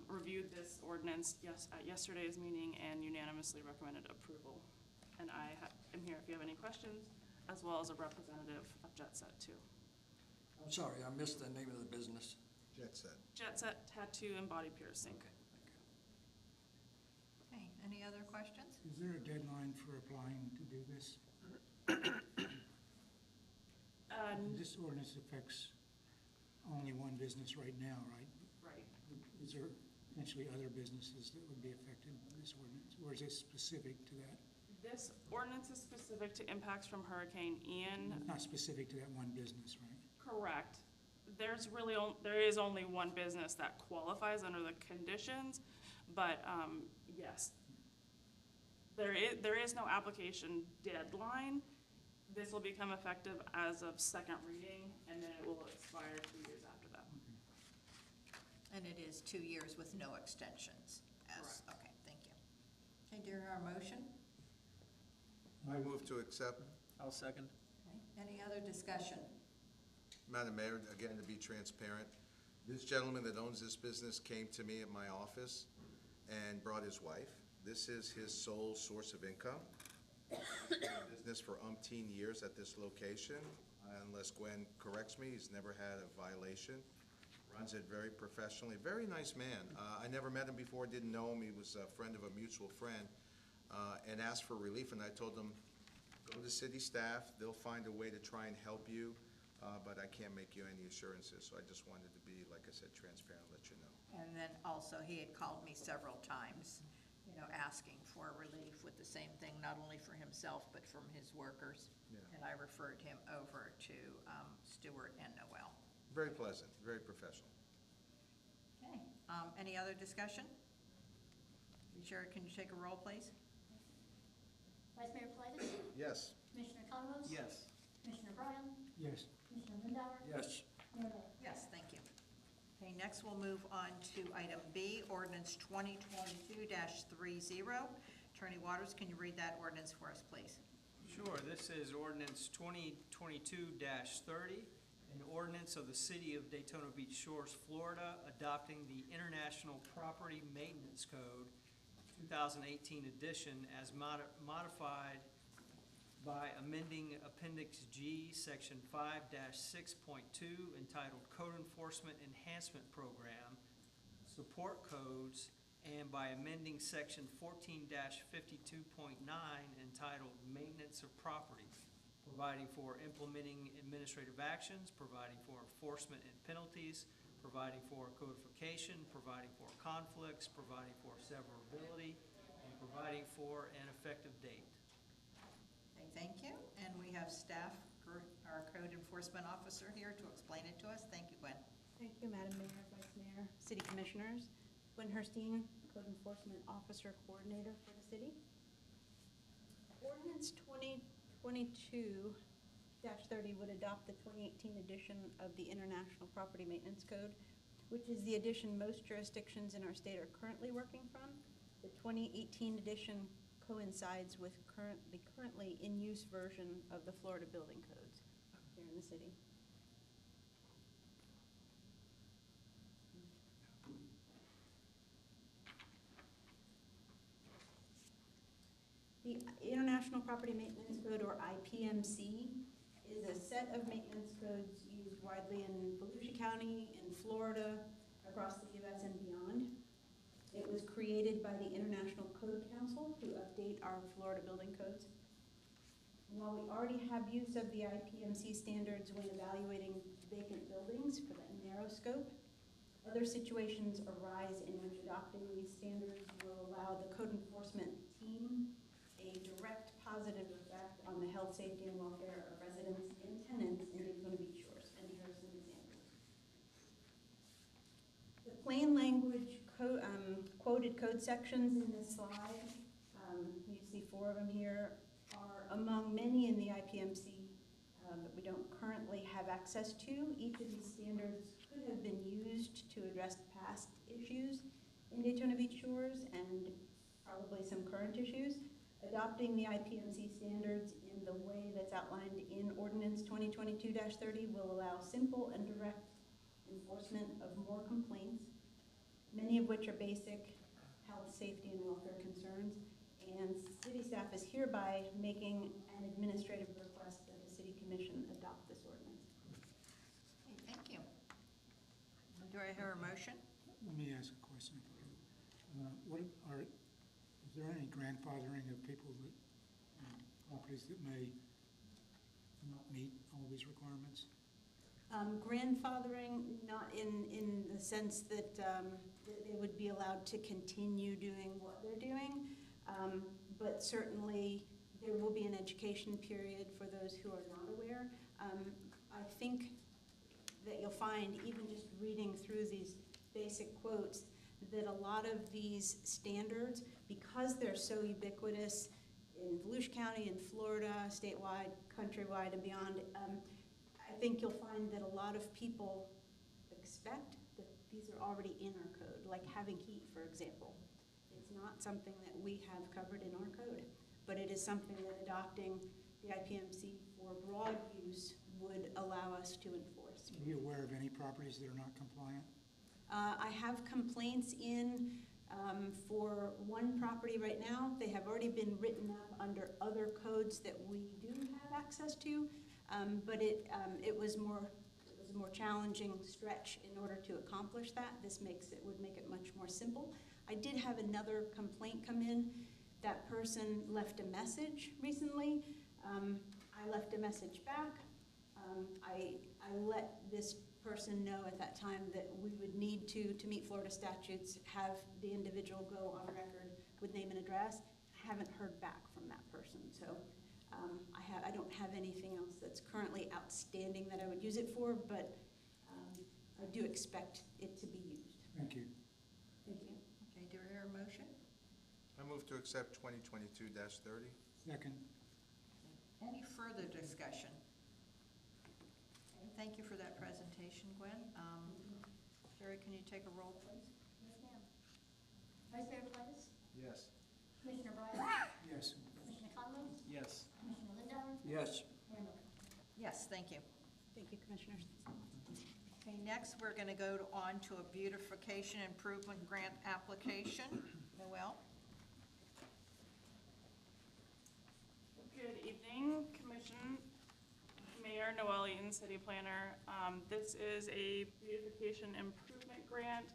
reviewed this ordinance at yesterday's meeting and unanimously recommended approval. And I am here if you have any questions, as well as a representative of Jet Set too. I'm sorry, I missed the name of the business. Jet Set. Jet Set Tattoo and Body Piercing. Okay, any other questions? Is there a deadline for applying to do this? This ordinance affects only one business right now, right? Right. Is there potentially other businesses that would be affected by this ordinance, or is it specific to that? This ordinance is specific to impacts from Hurricane Ian. It's not specific to that one business, right? Correct. There is only one business that qualifies under the conditions, but yes. There is no application deadline. This will become effective as of second reading, and then it will expire 2 years after that. And it is 2 years with no extensions. Correct. Okay, thank you. Okay, during our motion, I move to accept. I'll second. okay, any other discussion? Madam Mayor, again, to be transparent, this gentleman that owns this business came to me at my office and brought his wife. This is his sole source of income. He's been in business for umpteen years at this location. Unless Gwen corrects me, he's never had a violation. Runs it very professionally. Very nice man. I never met him before, didn't know him. He was a friend of a mutual friend, and asked for relief. And I told him, go to city staff. They'll find a way to try and help you, but I can't make you any assurances. So I just wanted to be, like I said, transparent, let you know. And then also, he had called me several times, asking for relief with the same thing, not only for himself, but from his workers. Yeah. And I referred him over to Stewart and Noel. Very pleasant, very professional. Okay, any other discussion? Sherry, can you take a roll, please? Vice Mayor Politis? Yes. Commissioner Convos? Yes. Commissioner Bryan? Yes. Commissioner Lindauer? Yes. Mayor Moore? Yes, thank you. Okay, next we'll move on to item B, ordinance 2022-30. Attorney Waters, can you read that ordinance for us, please? Sure, this is ordinance 2022-30, an ordinance of the City of Daytona Beach Shores, Florida, adopting the International Property Maintenance Code 2018 edition as modified by amending Appendix G, Section 5-6.2, entitled Code Enforcement Enhancement Program, support codes and by amending section 14-52.9 entitled Maintenance of Property, providing for implementing administrative actions, providing for enforcement and penalties, providing for codification, providing for conflicts, providing for severability, and providing for an effective date. Okay, thank you. And we have staff, our code enforcement officer here to explain it to us. Thank you, Gwen. Thank you, Madam Mayor, Vice Mayor, City Commissioners. Gwen Herstein, Code Enforcement Officer Coordinator for the city. Ordinance 2022-30 would adopt the 2018 edition of the International Property Maintenance Code, which is the edition most jurisdictions in our state are currently working from. The 2018 edition coincides with the currently in-use version of the Florida Building Codes here in the city. The International Property Maintenance Code, or IPMC, is a set of maintenance codes used widely in Volusia County, in Florida, across the U.S. and beyond. It was created by the International Code Council to update our Florida building codes. While we already have use of the IPMC standards when evaluating vacant buildings for that narrow scope, other situations arise in which adopting these standards will allow the code enforcement team a direct positive effect on the health, safety, and welfare of residents and tenants in Daytona Beach Shores. And here are some examples. The plain language quoted code sections in this slide, you see 4 of them here, are among many in the IPMC that we don't currently have access to. Each of these standards could have been used to address past issues in Daytona Beach Shores and probably some current issues. Adopting the IPMC standards in the way that's outlined in Ordinance 2022-30 will allow simple and direct enforcement of more complaints, many of which are basic health, safety, and welfare concerns. And city staff is hereby making an administrative request that the City Commission adopt this ordinance. Okay, thank you. Do I hear a motion? Let me ask a question. Is there any grandfathering of people that, properties that may not meet all these requirements? Grandfathering, not in the sense that they would be allowed to continue doing what they're doing, but certainly there will be an education period for those who are not aware. I think that you'll find, even just reading through these basic quotes, that a lot of these standards, because they're so ubiquitous in Volusia County, in Florida, statewide, countrywide, and beyond, I think you'll find that a lot of people expect that these are already in our code, like having heat, for example. It's not something that we have covered in our code, but it is something that adopting the IPMC for broad use would allow us to enforce. Are you aware of any properties that are not compliant? I have complaints in for one property right now. They have already been written up under other codes that we do have access to, but it was a more challenging stretch in order to accomplish that. This would make it much more simple. I did have another complaint come in. That person left a message recently. I left a message back. I let this person know at that time that we would need to meet Florida statutes, have the individual go on record with name and address. I haven't heard back from that person, so I don't have anything else that's currently outstanding that I would use it for, but I do expect it to be used. Thank you. Thank you. Okay, do I hear a motion? I move to accept 2022-30. Second. Any further discussion? Okay, thank you for that presentation, Gwen. Sherry, can you take a roll, please? Yes, ma'am. Vice Mayor Titus? Yes. Commissioner Bryant? Yes. Commissioner Conlon? Yes. Commissioner Lindauer? Yes. Mayor Miller? Yes, thank you. Thank you, Commissioners. Okay, next we're going to go on to a beautification improvement grant application. Noel? Good evening, Commission, Mayor Noel Eaton, City Planner. This is a beautification improvement grant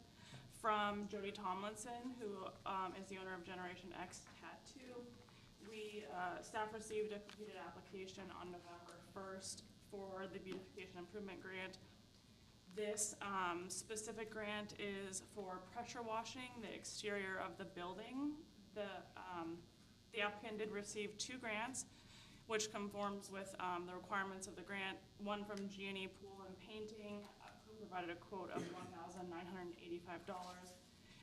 from Jody Tomlinson, who is the owner of Generation X Tattoo. Staff received a completed application on November 1st for the beautification improvement grant. This specific grant is for pressure washing the exterior of the building. The applicant did receive 2 grants, which conforms with the requirements of the grant. One from G&E Pool and Painting, who provided a quote of $1,985.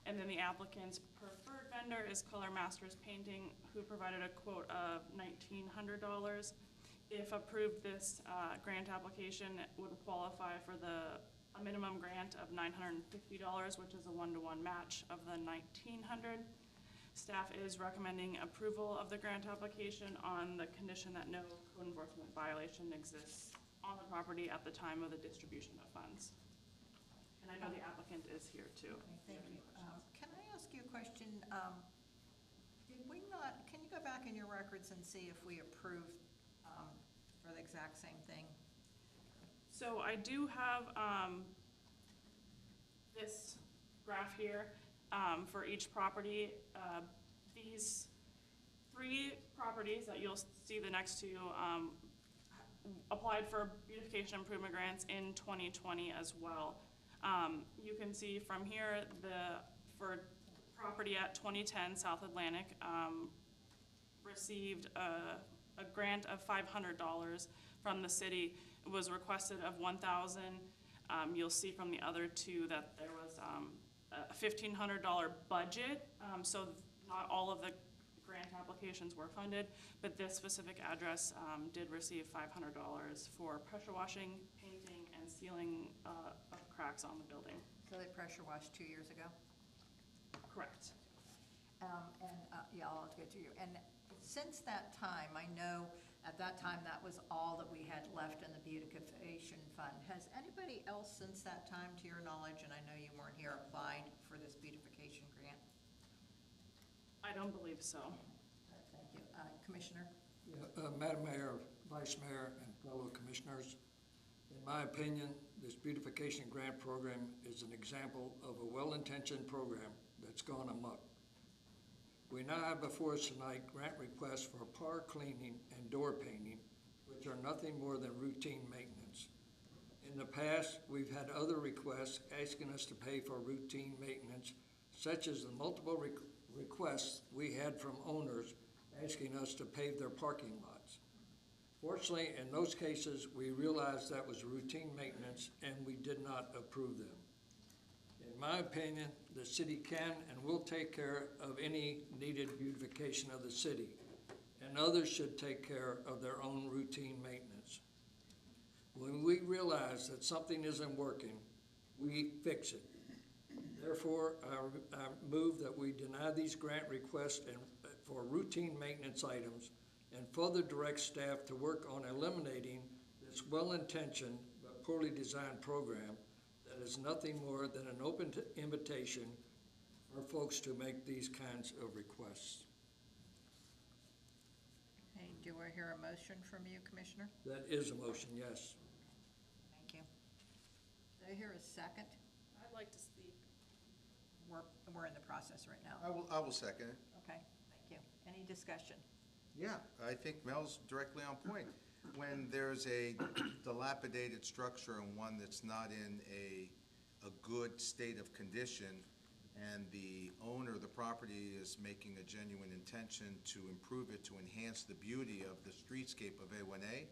And then the applicant's preferred vendor is Color Masters Painting, who provided a quote of $1,900. If approved, this grant application would qualify for a minimum grant of $950, which is a 1-to-1 match of the $1,900. Staff is recommending approval of the grant application on the condition that no code enforcement violation exists on the property at the time of the distribution of funds. And I know the applicant is here too. Thank you. Can I ask you a question? Can you go back in your records and see if we approved for the exact same thing? So I do have this graph here for each property. These 3 properties that you'll see the next 2 applied for beautification improvement grants in 2020 as well. You can see from here, for property at 2010 South Atlantic received a grant of $500 from the city. It was requested of $1,000. You'll see from the other 2 that there was a $1,500 budget. So not all of the grant applications were funded, but this specific address did receive $500 for pressure washing, painting, and sealing of cracks on the building. So they pressure washed 2 years ago? Correct. Yeah, I'll have to get to you. And since that time, I know at that time that was all that we had left in the beautification fund. Has anybody else since that time, to your knowledge, and I know you weren't here, applied for this beautification grant? I don't believe so. Thank you. Commissioner? Yeah, Madam Mayor, Vice Mayor, and fellow commissioners, in my opinion, this beautification grant program is an example of a well-intentioned program that's gone amok. We now have before us tonight grant requests for par cleaning and door painting, which are nothing more than routine maintenance. In the past, we've had other requests asking us to pay for routine maintenance, such as the multiple requests we had from owners asking us to pave their parking lots. Fortunately, in those cases, we realized that was routine maintenance and we did not approve them. In my opinion, the city can and will take care of any needed beautification of the city, and others should take care of their own routine maintenance. When we realize that something isn't working, we fix it. Therefore, I move that we deny these grant requests for routine maintenance items and further direct staff to work on eliminating this well-intentioned but poorly designed program that is nothing more than an open invitation for folks to make these kinds of requests. Hey, do I hear a motion from you, Commissioner? That is a motion, yes. Thank you. Do I hear a second? I'd like to speak. We're in the process right now. I will second it. Okay, thank you. Any discussion? Yeah, I think Mel's directly on point. When there's a dilapidated structure and one that's not in a good state of condition, and the owner of the property is making a genuine intention to improve it, to enhance the beauty of the streetscape of A1A,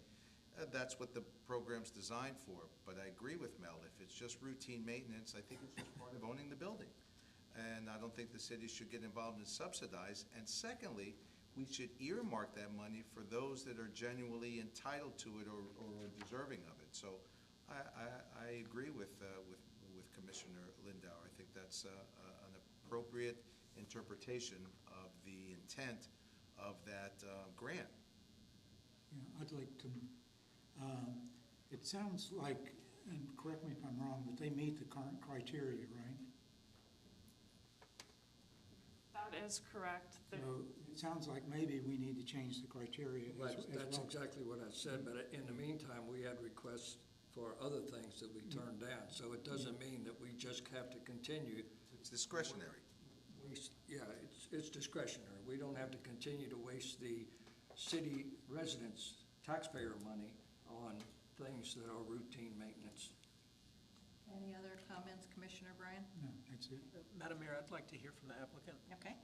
that's what the program's designed for. But I agree with Mel, if it's just routine maintenance, I think it's just part of owning the building. And I don't think the city should get involved and subsidize. And secondly, we should earmark that money for those that are genuinely entitled to it or deserving of it. So I agree with Commissioner Lindauer. I think that's an appropriate interpretation of the intent of that grant. Yeah, I'd like to, it sounds like, and correct me if I'm wrong, but they meet the current criteria, right? That is correct. So it sounds like maybe we need to change the criteria as well. That's exactly what I said, but in the meantime, we had requests for other things that we turned down. So it doesn't mean that we just have to continue It's discretionary. Yeah, it's discretionary. We don't have to continue to waste the city residents' taxpayer money on things that are routine maintenance. Any other comments, Commissioner Bryan? No, that's it. Madam Mayor, I'd like to hear from the applicant. Okay.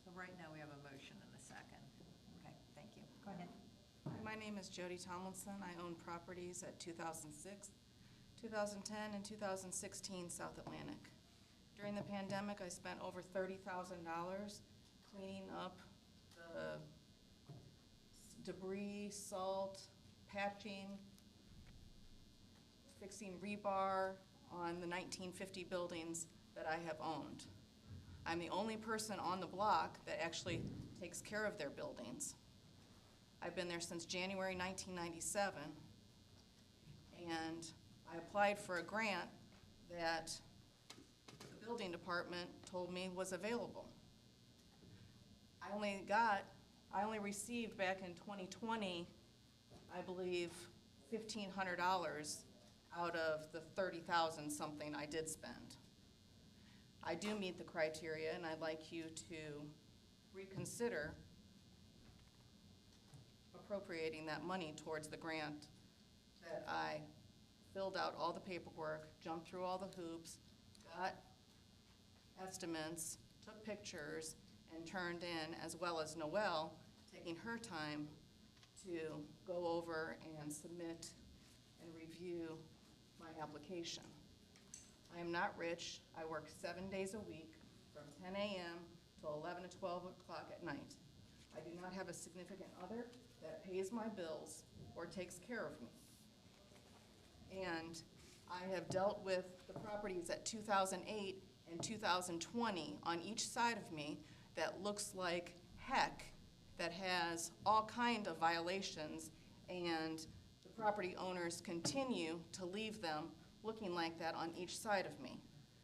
So right now, we have a motion and a second. Okay, thank you. Go ahead. My name is Jody Tomlinson. I own properties at 2006, 2010, and 2016 South Atlantic. During the pandemic, I spent over $30,000 cleaning up the debris, salt, patching, fixing rebar on the 1950 buildings that I have owned. I'm the only person on the block that actually takes care of their buildings. I've been there since January 1997, and I applied for a grant that the building department told me was available. I only received back in 2020, I believe, $1,500 out of the 30,000 something I did spend. I do meet the criteria, and I'd like you to reconsider appropriating that money towards the grant that I filled out all the paperwork, jumped through all the hoops, got estimates, took pictures, and turned in, as well as Noelle taking her time to go over and submit and review my application. I am not rich. I work 7 days a week from 10 a.m. till 11 to 12 o'clock at night. I do not have a significant other that pays my bills or takes care of me. And I have dealt with the properties at 2008 and 2020 on each side of me that looks like heck, that has all kind of violations, and the property owners continue to leave them looking like that on each side of me.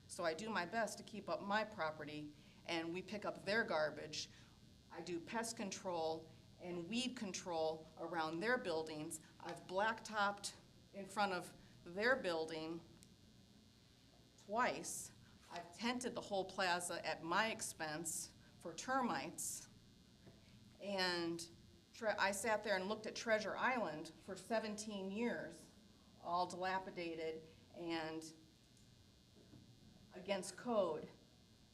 So I do my best to keep up my property, and we pick up their garbage. I do pest control and weed control around their buildings. I've blacktopped in front of their building twice. I've tented the whole plaza at my expense for termites. And I sat there and looked at Treasure Island for 17 years, all dilapidated and against code.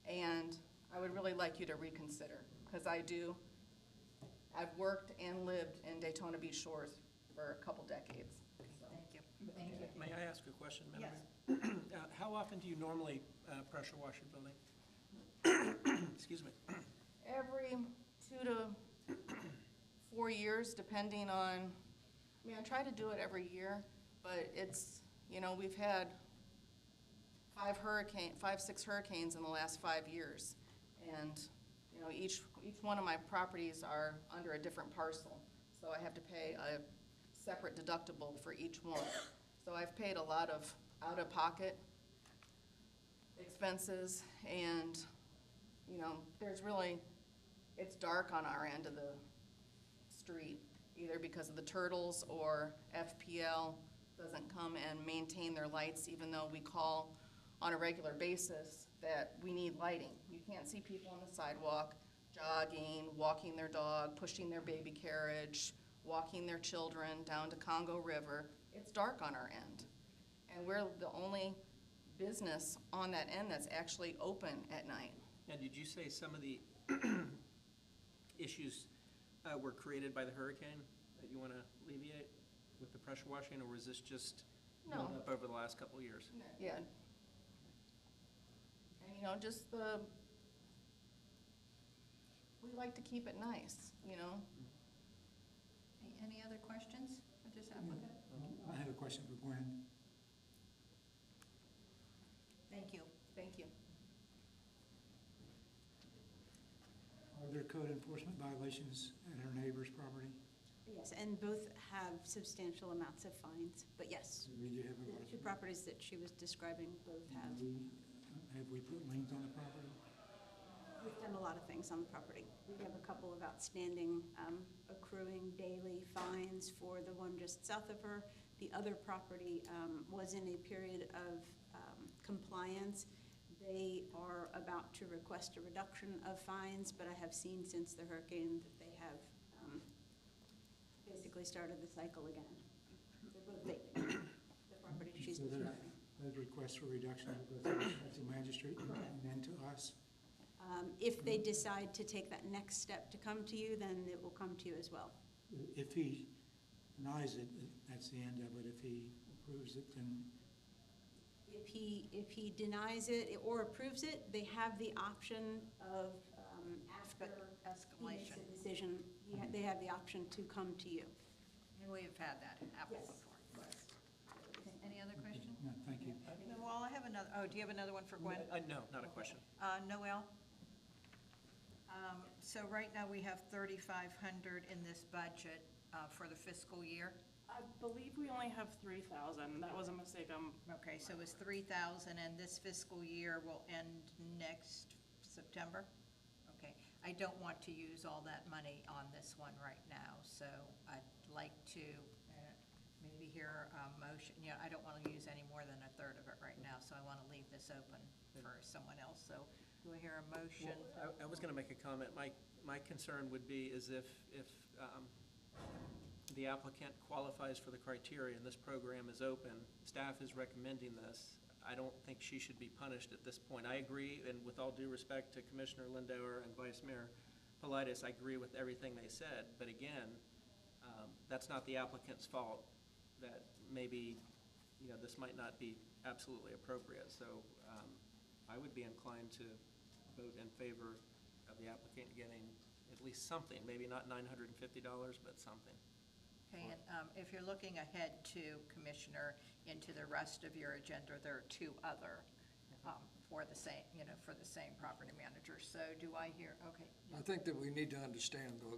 And I would really like you to reconsider, because I've worked and lived in Daytona Beach Shores for a couple decades. Thank you. Thank you. May I ask a question, Madam Yes. Mayor? How often do you normally pressure wash your building? Excuse me. Every 2 to 4 years, depending on, I try to do it every year, but it's, we've had 6 hurricanes in the last 5 years. And, each one of my properties are under a different parcel. So I have to pay a separate deductible for each one. So I've paid a lot of out-of-pocket expenses, and, it's dark on our end of the street, either because of the turtles or FPL doesn't come and maintain their lights, even though we call on a regular basis that we need lighting. You can't see people on the sidewalk jogging, walking their dog, pushing their baby carriage, walking their children down to Congo River. It's dark on our end. And we're the only business on that end that's actually open at night. Now, did you say some of the issues were created by the hurricane that you want to alleviate with the pressure washing, or was this just No. built up over the last couple of years? Yeah. And, just we like to keep it nice, Any other questions for this applicant? I have a question for Gwen. Thank you. Thank you. Are there code enforcement violations at her neighbor's property? Yes, and both have substantial amounts of fines, but yes. We do have a lot The of. two properties that she was describing both have. Have we put liens on the property? We've done a lot of things on the property. We have a couple of outstanding accruing daily fines for the one just south of her. The other property was in a period of compliance. They are about to request a reduction of fines, but I have seen since the hurricane that they have basically started the cycle again. They're both vacant, the property she's So describing. those requests for reduction will go through the magistrate and then to us. If they decide to take that next step to come to you, then it will come to you as well. If he denies it, that's the end of it. If he approves it, then If he denies it or approves it, they have the option of, after he makes Escalation. a decision, they have the option to come to you. And we've had that happen Yes. before. Any other questions? no, thank you. Noel, I have another, oh, do you have another one for Gwen? No, not a question. Noel? So right now, we have 3,500 in this budget for the fiscal year. I believe we only have 3,000. That was a mistake. Okay, so it's 3,000, and this fiscal year will end next September? Okay, I don't want to use all that money on this one right now, so I'd like to maybe hear a motion. You know, I don't want to use any more than a third of it right now, so I want to leave this open for someone else. So do I hear a motion? Well, I was going to make a comment. My concern would be is if the applicant qualifies for the criteria and this program is open, staff is recommending this, I don't think she should be punished at this point. I agree, and with all due respect to Commissioner Lindauer and Vice Mayor Politis, I agree with everything they said, but again, that's not the applicant's fault, that maybe, you know, this might not be absolutely appropriate. So I would be inclined to vote in favor of the applicant getting at least something, maybe not $950, but something. Okay, and if you're looking ahead to, Commissioner, into the rest of your agenda, there are two other for the same, for the same property manager. So do I hear, okay. I think that we need to understand, though,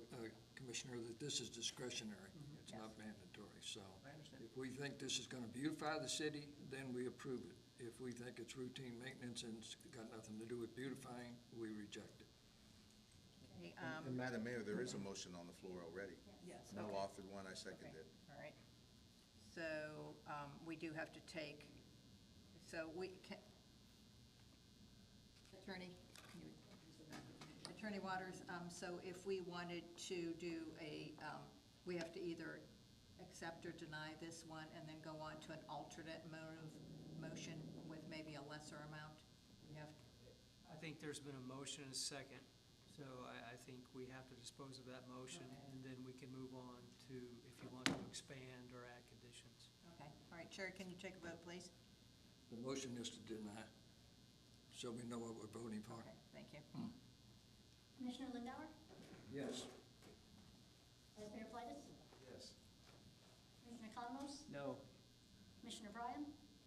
Commissioner, that this is discretionary. It's Yes. not mandatory, so. I understand. If we think this is gonna beautify the city, then we approve it. If we think it's routine maintenance and it's got nothing to do with beautifying, we reject it. Okay, And Madam Mayor, there is a motion on the floor already. Yes, Mel okay. authored one, I seconded Okay, it. all right. So we do have to take, so we can, Attorney Waters, so if we wanted to do we have to either accept or deny this one and then go on to an alternate motion with maybe a lesser amount? We have, I think there's been a motion and a second, so I think we have to dispose of that motion, and then we can move on to, if you want to expand or add conditions. okay, all right, Sherry, can you take a vote, please? The motion is to deny, so we know what we're voting for. Okay, thank you. Commissioner Lindauer, Yes. Vice Mayor Plitus, Yes. Commissioner Conmos, No. Commissioner Bryan,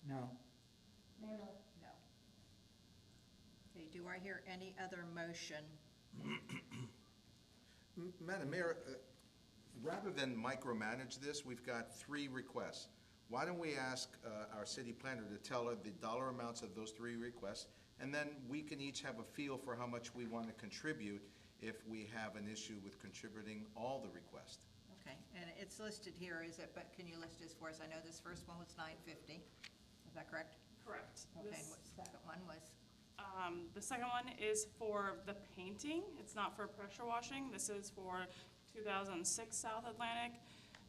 No. Mayor Miller. No. Okay, do I hear any other motion? Madam Mayor, rather than micromanage this, we've got 3 requests. Why don't we ask our city planner to tell her the dollar amounts of those 3 requests, and then we can each have a feel for how much we want to contribute if we have an issue with contributing all the requests. Okay, and it's listed here, is it, but can you list this for us? I know this first one was $950, is that correct? Correct. Okay, This- and what the second one was? The second one is for the painting. It's not for pressure washing. This is for 2006 South Atlantic.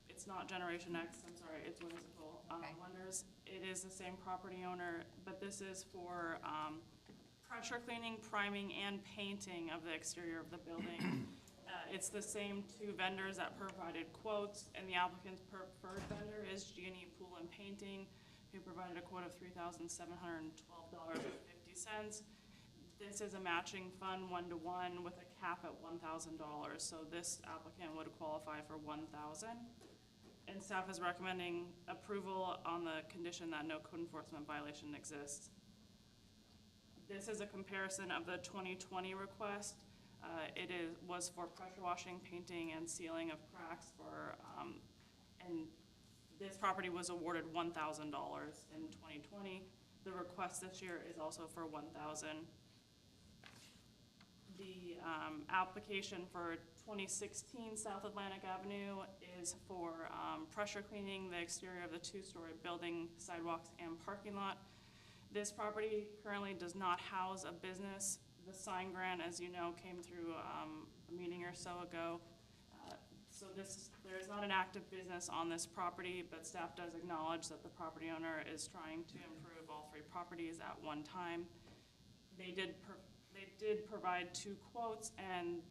It's not Generation X, I'm sorry, it's Whimsical Okay. Wonders. It is the same property owner, but this is for pressure cleaning, priming, and painting of the exterior of the building. It's the same 2 vendors that provided quotes, and the applicant's preferred vendor is G&E Pool and Painting, who provided a quote of $3,712.50. This is a matching fund 1-to-1 with a cap at $1,000, so this applicant would qualify for $1,000. And staff is recommending approval on the condition that no code enforcement violation exists. This is a comparison of the 2020 request. It was for pressure washing, painting, and sealing of cracks for, and this property was awarded $1,000 in 2020. The request this year is also for $1,000. The application for 2016 South Atlantic Avenue is for pressure cleaning the exterior of the two-story building, sidewalks, and parking lot. This property currently does not house a business. The sign grant, as you know, came through a meeting or so ago. So there is not an active business on this property, but staff does acknowledge that the property owner is trying to improve all three properties at one time. They did provide 2 quotes, and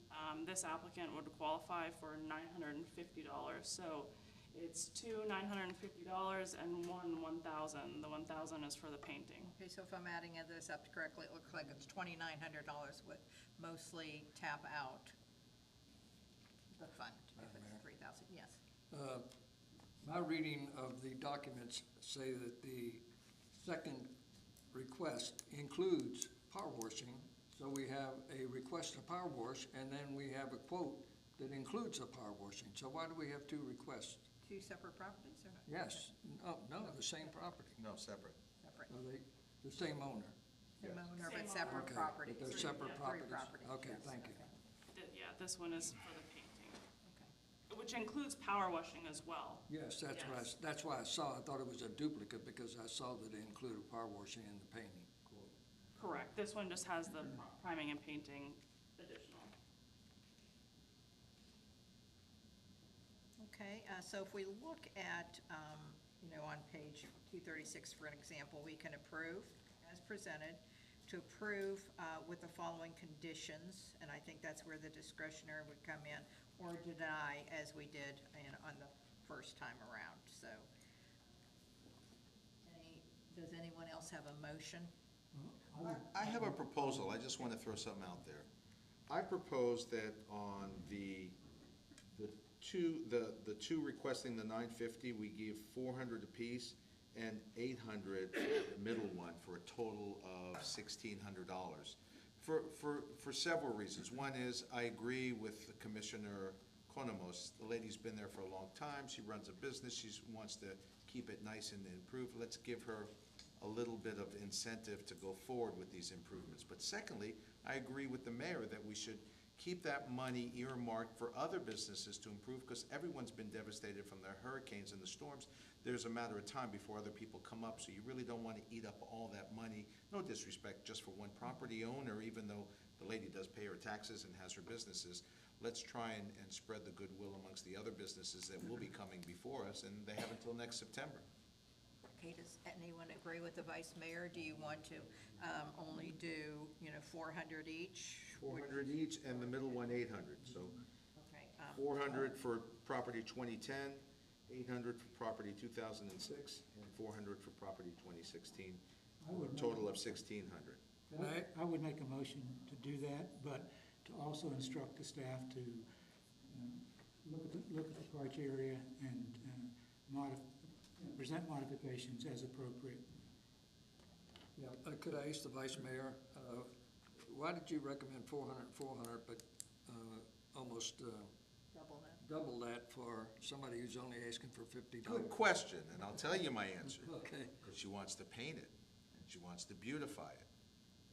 this applicant would qualify for $950. So it's 2 $950 and 1 $1,000. The 1,000 is for the painting. Okay, so if I'm adding this up correctly, it looks like it's $2,900 would mostly tap out the fund, if it's 3,000, yes. My reading of the documents say that the second request includes power washing. So we have a request to power wash, and then we have a quote that includes the power washing. So why do we have 2 requests? 2 separate properties or not? Yes, no, the same property. No, separate. Separate. Are they the same owner? Same owner, Same but separate Okay, properties. but they're separate Three properties. Okay, yes, thank you. okay. Yeah, this one is for the painting, Okay. which includes power washing as well. Yes, that's what Yes. that's why I saw, I thought it was a duplicate because I saw that it included power washing and the painting. Correct. This one just has the priming and painting additional. Okay, so if we look at, on page 236, for an example, we can approve, as presented, to approve with the following conditions, and I think that's where the discretionary would come in, or deny, as we did on the first time around, so. Does anyone else have a motion? I have a proposal, I just want to throw something out there. I propose that on the two requesting the $950, we give $400 apiece, and $800 for the middle one, for a total of $1,600. For several reasons. One is, I agree with Commissioner Konamos. The lady's been there for a long time, she runs a business, she wants to keep it nice and improved. Let's give her a little bit of incentive to go forward with these improvements. But secondly, I agree with the mayor that we should keep that money earmarked for other businesses to improve, because everyone's been devastated from the hurricanes and the storms. There's a matter of time before other people come up, so you really don't want to eat up all that money. No disrespect, just for one property owner, even though the lady does pay her taxes and has her businesses. Let's try and spread the goodwill amongst the other businesses that will be coming before us, and they have until next September. Okay, does anyone agree with the vice mayor? Do you want to only do, 400 each? 400 each, and the middle one 800, so Okay. 400 for property 2010, 800 for property 2006, and 400 for property 2016, for a total of 1,600. I would make a motion to do that, but to also instruct the staff to look at the criteria and present modifications as appropriate. Yeah, could I ask the vice mayor, why did you recommend 400, but almost Double that. double that for somebody who's only asking for $50? Good question, and I'll tell you my answer. Okay. Because she wants to paint it, and she wants to beautify it.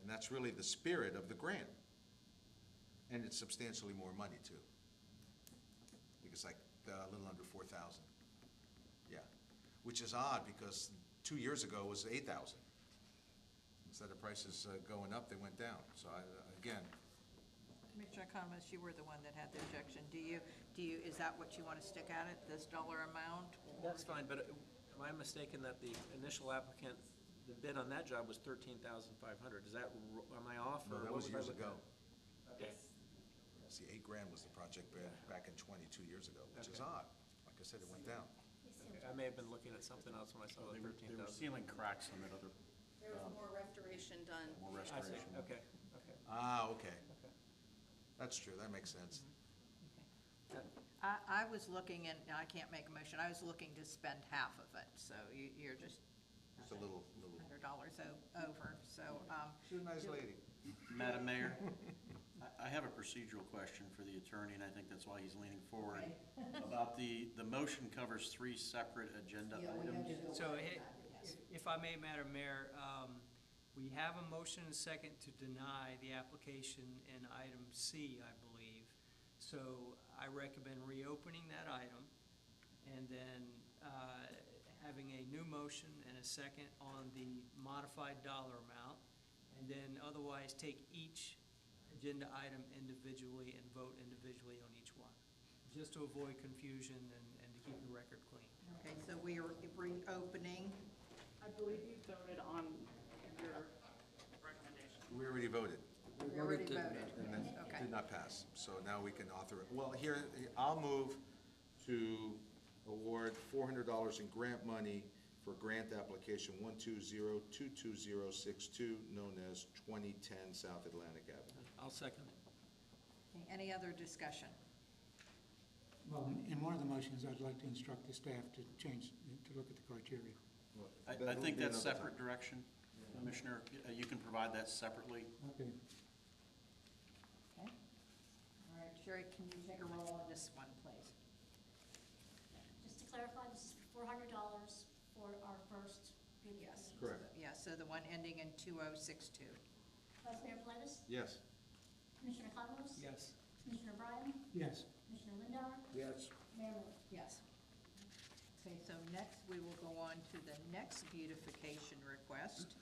And that's really the spirit of the grant. And it's substantially more money, too. I think it's like a little under 4,000. Yeah, which is odd, because 2 years ago it was 8,000. Instead of prices going up, they went down. So again, Commissioner Economist, you were the one that had the objection. Is that what you want to stick at it, this dollar amount? That's fine, but am I mistaken that the initial applicant, the bid on that job was $13,500? Is that, am I off? no, or that what was I years looking ago. at? Okay. See, $8,000 was the project bid back in 22 years ago, which is Okay. odd. Like I said, it went down. Okay, I may have been looking at something else when I saw the They were 13,000. sealing cracks on that other, There was more restoration done. more I see, restoration. okay. Ah, okay. That's true, that makes sense. I was looking, and I can't make a motion, I was looking to spend half of it, so you're just Just a little. $100 over, so. She's a nice lady. Madam Mayor, I have a procedural question for the attorney, and I think that's why he's leaning forward. About the motion covers 3 separate agenda items. So if I may, Madam Mayor, We have a motion and a second to deny the application in item C, I believe. So I recommend reopening that item and then having a new motion and a second on the modified dollar amount, and then otherwise take each agenda item individually and vote individually on each one, just to avoid confusion and to keep the record clean. Okay, so we are reopening. I believe you voted on your recommendation. We already voted. We already voted. And then Okay. did not pass. So now we can author it. Well, here, I'll move to award $400 in grant money for grant application 120-22062, known as 2010 South Atlantic Avenue. I'll second. Okay, any other discussion? Well, in one of the motions, I'd like to instruct the staff to change, to look at the criteria. I think that's separate direction, Commissioner. You can provide that separately. Okay. Okay. All right, Sherry, can you take a roll on this one, please? Just to clarify, this is for $400 for our first beautification. Correct. Yeah, so the one ending in 2062. Vice Mayor Pelatis? Yes. Commissioner Conlon? Yes. Commissioner Bryan? Yes. Commissioner Lindauer? Yes. Mayor Miller? Yes. Okay, so next, we will go on to the next beautification request,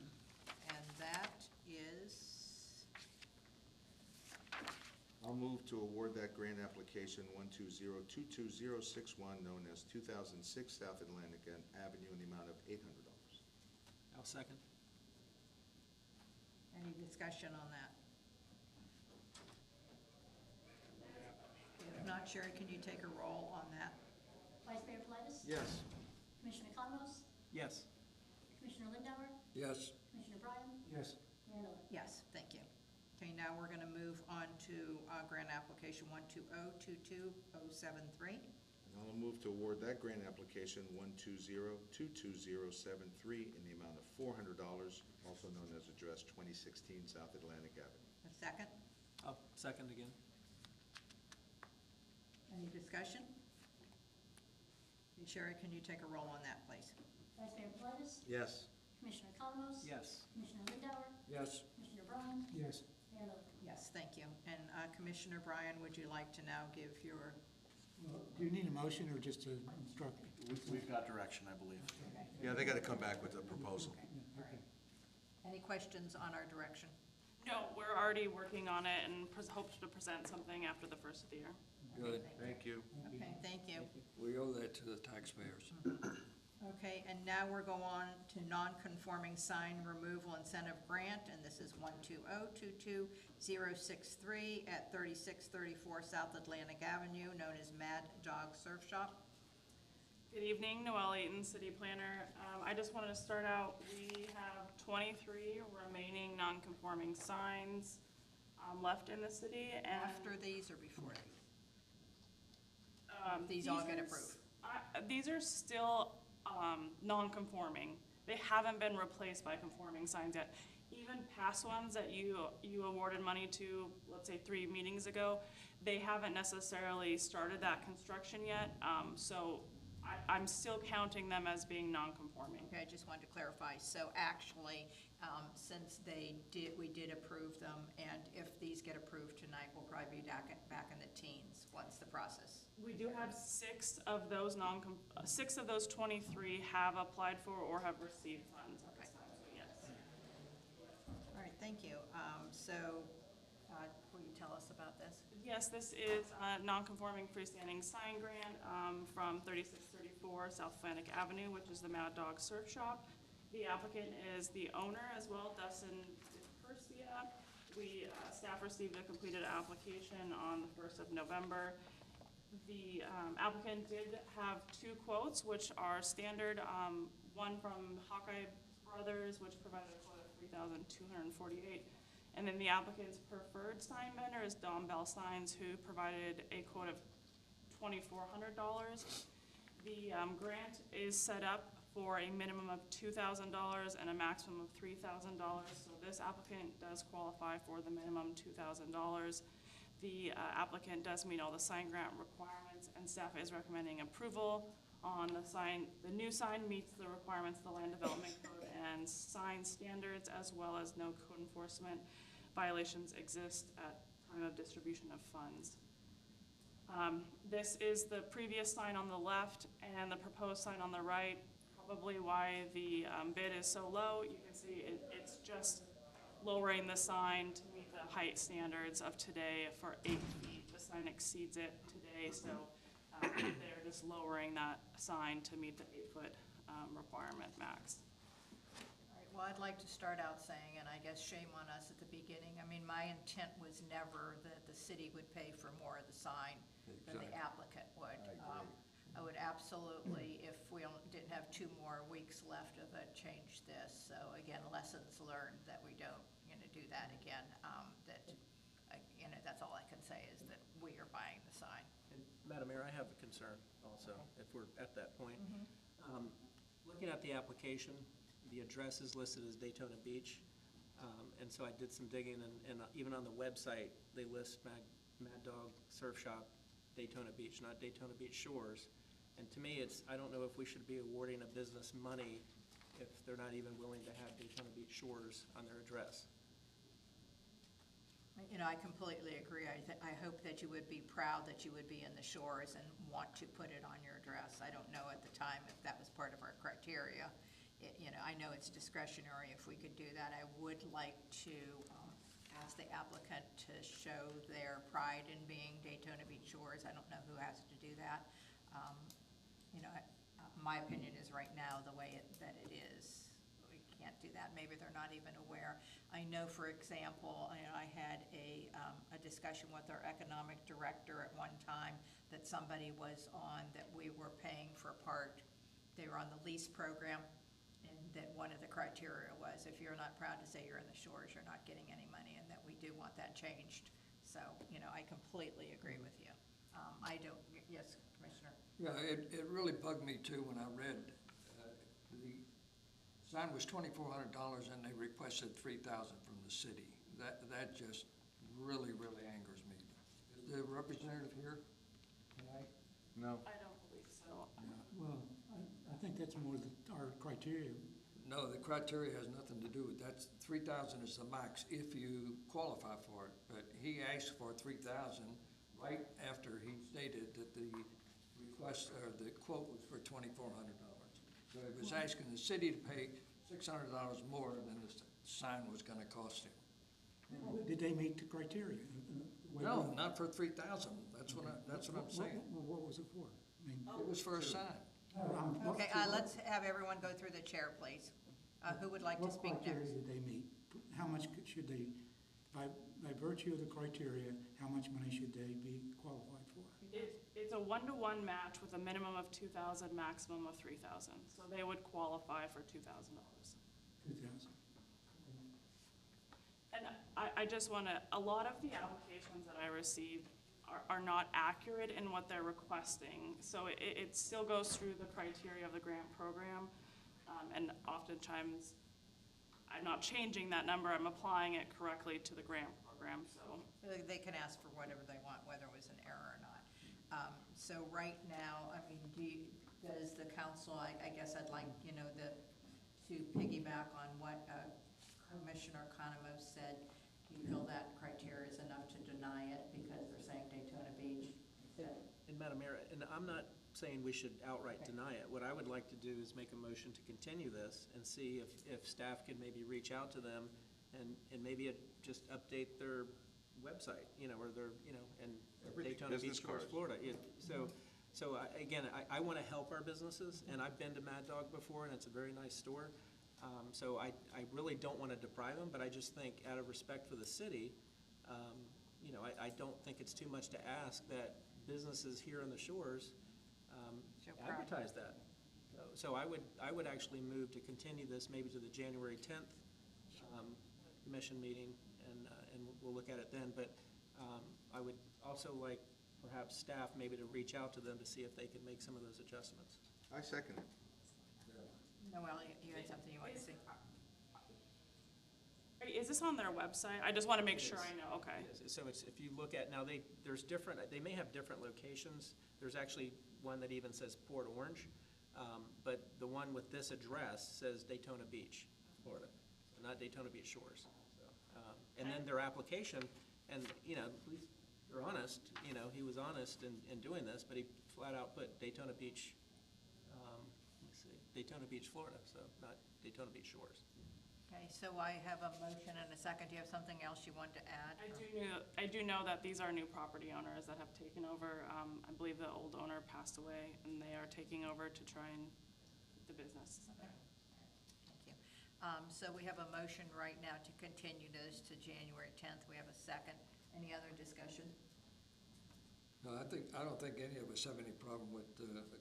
and that is, I'll move to award that grant application 120-22061, known as 2006 South Atlantic Avenue, in the amount of $800. I'll second. any discussion on that? If not, Sherry, can you take a roll on that? Vice Mayor Pelatis? Yes. Commissioner Conlon? Yes. Commissioner Lindauer? Yes. Commissioner Bryan? Yes. Mayor Miller? Yes, thank you. Okay, now we're going to move on to grant application 120-22073. And I'll move to award that grant application 120-22073 in the amount of $400, also known as address 2016 South Atlantic Avenue. A second? I'll second again. Any discussion? Okay, Sherry, can you take a roll on that, please? Vice Mayor Pelatis? Yes. Commissioner Conlon? Yes. Commissioner Lindauer? Yes. Commissioner Bryan? Yes. Mayor Miller? Yes, thank you. And Commissioner Bryan, would you like to now give your, Well, do you need a motion or just to instruct? We've got direction, I believe. Yeah, they got to come back with a proposal. Okay. any questions on our direction? No, we're already working on it and hope to present something after the first of the year. Good. Thank you. Okay, thank you. We owe that to the taxpayers. Okay, and now we're going on to non-conforming sign removal incentive grant, and this is 120-22063 at 3634 South Atlantic Avenue, known as Mad Dog Surf Shop. Good evening, Noelle Eaton, City Planner. I just wanted to start out, we have 23 remaining non-conforming signs left in the city, and After these or before these? These all get approved? These are still non-conforming. They haven't been replaced by conforming signs yet. Even past ones that you awarded money to, let's say 3 meetings ago, they haven't necessarily started that construction yet. So I'm still counting them as being non-conforming. Okay, I just wanted to clarify. So actually, since we did approve them, and if these get approved tonight, we'll probably be back in the teens. What's the process? We do have 6 of those 23 have applied for or have received funds at this time, so yes. All right, thank you. Will you tell us about this? Yes, this is a non-conforming freestanding sign grant from 3634 South Atlantic Avenue, which is the Mad Dog Surf Shop. The applicant is the owner as well, Dustin Persia. Staff received a completed application on the 1st of November. The applicant did have 2 quotes, which are standard, one from Hawkeye Brothers, which provided a quote of $3,248. And then the applicant's preferred sign vendor is Don Bell Signs, who provided a quote of $2,400. The grant is set up for a minimum of $2,000 and a maximum of $3,000. So this applicant does qualify for the minimum $2,000. The applicant does meet all the sign grant requirements, and staff is recommending approval on the sign. The new sign meets the requirements of the Land Development Code and sign standards, as well as no code enforcement violations exist at time of distribution of funds. This is the previous sign on the left and the proposed sign on the right. Probably why the bid is so low. You can see it's just lowering the sign to meet the height standards of today for 8 feet. The sign exceeds it today, so they're just lowering that sign to meet the 8-foot requirement max. All right, well, I'd like to start out saying, and I guess shame on us at the beginning, I mean, my intent was never that the city would pay for more of the sign than the applicant would. I would absolutely, if we didn't have 2 more weeks left of it, change this. So again, lessons learned that we don't, do that again. That's all I can say is that we are buying the sign. And Madam Mayor, I have a concern also, if we're at that point. Looking at the application, the address is listed as Daytona Beach. And so I did some digging, and even on the website, they list Mad Dog Surf Shop, Daytona Beach, not Daytona Beach Shores. And to me, I don't know if we should be awarding a business money if they're not even willing to have Daytona Beach Shores on their address. I completely agree. I hope that you would be proud that you would be in the Shores and want to put it on your address. I don't know at the time if that was part of our criteria. I know it's discretionary if we could do that. I would like to ask the applicant to show their pride in being Daytona Beach Shores. I don't know who has to do that. My opinion is right now, the way that it is, we can't do that. Maybe they're not even aware. I know, for example, I had a discussion with our economic director at one time that somebody was on, that we were paying for part. They were on the lease program, and that one of the criteria was, if you're not proud to say you're in the Shores, you're not getting any money, and that we do want that changed. So, I completely agree with you. I don't, yes, Commissioner? Yeah, it really bugged me too when I read, the sign was $2,400 and they requested $3,000 from the city. That just really, really angers me. Is the representative here tonight? No. I don't believe so. Well, I think that's more our criteria. No, the criteria has nothing to do with that. 3,000 is the max if you qualify for it. But he asked for 3,000 right after he stated that the request, or the quote was for $2,400. So he was asking the city to pay $600 more than the sign was gonna cost him. Did they meet the criteria? No, not for 3,000. That's what I'm saying. What was it for? I mean, It was for a sign. Okay, let's have everyone go through the chair, please. Who would like to speak What criteria next? did they meet? How much should they, by virtue of the criteria, how much money should they be qualified for? It's a 1-to-1 match with a minimum of 2,000, maximum of 3,000. So they would qualify for $2,000. 2,000. And I just want to, a lot of the applications that I received are not accurate in what they're requesting. So it still goes through the criteria of the grant program. And oftentimes, I'm not changing that number, I'm applying it correctly to the grant program, so. They can ask for whatever they want, whether it was an error or not. So right now, I mean, does the council, I guess I'd like, to piggyback on what Commissioner Economou said. Do you feel that criteria is enough to deny it because they're saying Daytona Beach instead? And Madam Mayor, and I'm not saying we should outright deny it. What I would like to do is make a motion to continue this and see if staff could maybe reach out to them and maybe just update their website, or their, and Daytona Beach, Florida. So again, I want to help our businesses, and I've been to Mad Dog before, and it's a very nice store. So I really don't want to deprive them, but I just think out of respect for the city, I don't think it's too much to ask that businesses here on the Shores advertise that. So I would actually move to continue this maybe to the January 10th commission meeting, and we'll look at it then. But I would also like perhaps staff maybe to reach out to them to see if they can make some of those adjustments. I second it. Noelle, you had something you wanted to say? Is this on their website? I just want to make sure I know, okay. So if you look at, now they may have different locations. There's actually one that even says Port Orange, but the one with this address says Daytona Beach. Florida, so not Daytona Beach Shores. So, and then their application, and, you know, police, they're honest, you know, he was honest in doing this, but he flat out put Daytona Beach, let's see, Daytona Beach, Florida, so not Daytona Beach Shores. Okay, so I have a motion and a second. Do you have something else you want to add? I do know that these are new property owners that have taken over. I believe the old owner passed away, and they are taking over to try and keep the business. Okay. Thank you. So we have a motion right now to continue this to January 10th. We have a second. Any other discussion? No, I don't think any of us have any problem with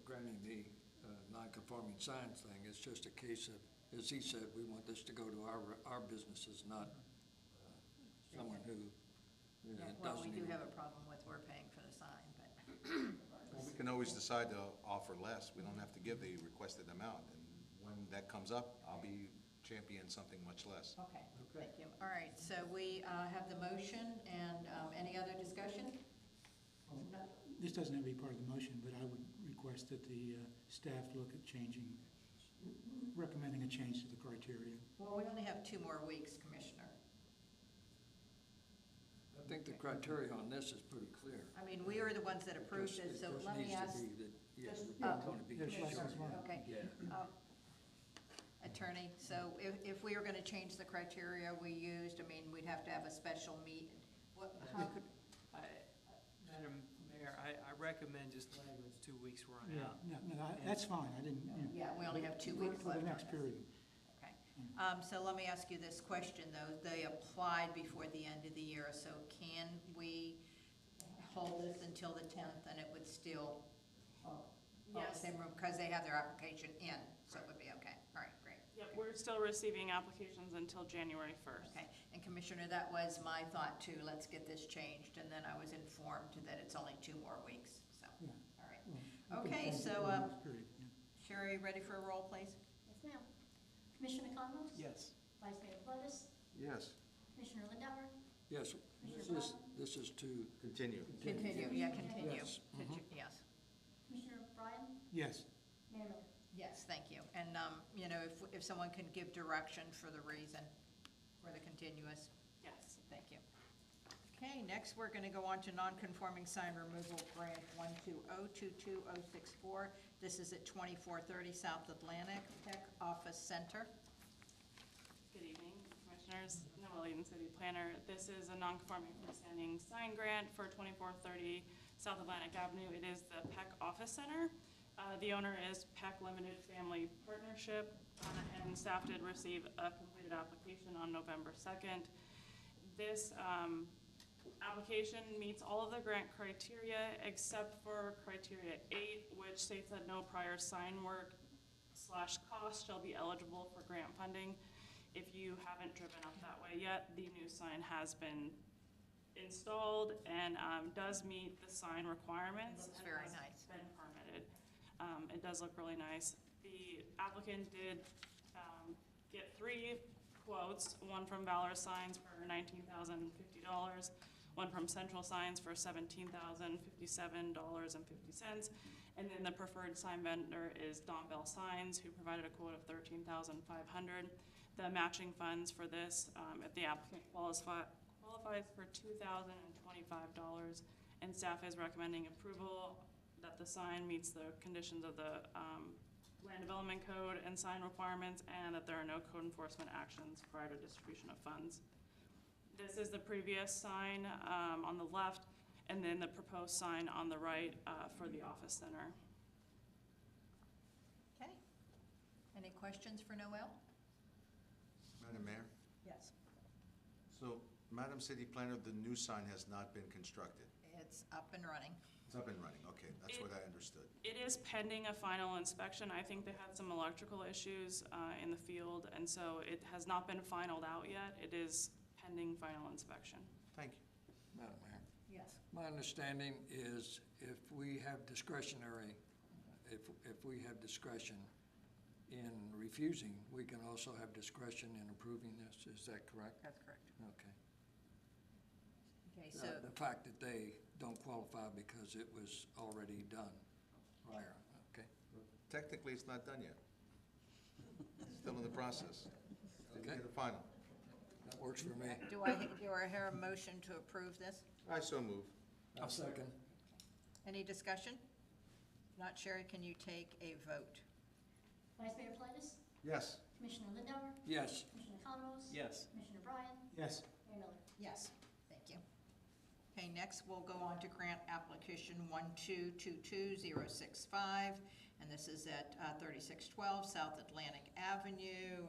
granting the non-conforming signs thing. It's just a case of, as he said, we want this to go to our businesses, not someone who Well, doesn't we do even. have a problem with we're paying for the sign, but, Well, we can always decide to offer less. We don't have to give the requested amount. And when that comes up, I'll be championing something much less. okay, thank you. All right, so we have the motion, and any other discussion? No? This doesn't have to be part of the motion, but I would request that the staff look at recommending a change to the criteria. Well, we only have 2 more weeks, Commissioner. I think the criteria on this is pretty clear. I mean, we are the ones that approved it, so let me ask. Yes, just- Daytona Beach. Yes, license one. Okay. Attorney, so if we were going to change the criteria we used, I mean, we'd have to have a special meet. How could, Madam Mayor, I recommend just letting those 2 weeks run Yeah, out. no, that's fine, I didn't, yeah, we only have 2 weeks for left the on next this. period. Okay. So let me ask you this question, though. They applied before the end of the year, so can we hold this until the 10th and it would still follow the Yes. same room? Because they have their application in, so it would be okay. All right, great. Yep, we're still receiving applications until January 1st. Okay, and Commissioner, that was my thought too. Let's get this changed, and then I was informed that it's only 2 more weeks, so, Yeah. all right. Well, we can Okay, change it so, for the next period, yeah. Sherry, ready for a roll, please? Yes, ma'am. Commissioner McCondell? Yes. Vice Mayor Flores? Yes. Commissioner Lindauer? Yes, this is to. Continue. Continue, yeah, continue. Yes. Yes. Commissioner Bryan? Yes, Mayor Miller? Yes, thank you. And, you know, if someone can give direction for the reason for the continuous, Yes. thank you. Okay, next we're going to go on to non-conforming sign removal grant 120-22064. This is at 2430 South Atlantic Tech Office Center. Good evening, Commissioners. Noel Eden, City Planner. This is a non-conforming freestanding sign grant for 2430 South Atlantic Avenue. It is the Peck Office Center. The owner is Peck Limited Family Partnership, and staff did receive a completed application on November 2nd. This application meets all of the grant criteria except for criteria 8, which states that no prior sign work / cost shall be eligible for grant funding. If you haven't driven up that way yet, the new sign has been installed and does meet the sign requirements. Looks and very has nice. Been permitted. It does look really nice. The applicant did get 3 quotes, one from Valor Signs for $19,050, one from Central Signs for $17,057.50, and then the preferred sign vendor is Don Bell Signs, who provided a quote of $13,500. The matching funds for this, if the applicant qualifies for $2,025, and staff is recommending approval that the sign meets the conditions of the Land Development Code and sign requirements, and that there are no code enforcement actions prior to distribution of funds. This is the previous sign on the left, and then the proposed sign on the right for the office center. Okay. Any questions for Noel? Madam Mayor? Yes. So, Madam City Planner, the new sign has not been constructed. It's up and running. It's up and running, okay, that's what I understood. It is pending a final inspection. I think they had some electrical issues in the field, and so it has not been finalized out yet. It is pending final inspection. Thank you. Madam Mayor. Yes. My understanding is if we have discretionary, if we have discretion in refusing, we can also have discretion in approving this. Is that correct? That's correct. Okay. Okay, so, The fact that they don't qualify because it was already done prior, okay? Technically, it's not done yet. Still in the process. Didn't Okay. get a final. That works for me. Do I hear a motion to approve this? I so move. I'll second. Any discussion? Not Sherry, can you take a vote? Vice Mayor Politis, Yes. Commissioner Lindauer, Yes. Commissioner Conrose. Yes. Commissioner Bryan, Yes. Mayor Miller. Yes, thank you. Okay, next we'll go on to grant application 1222065, and this is at 3612 South Atlantic Avenue.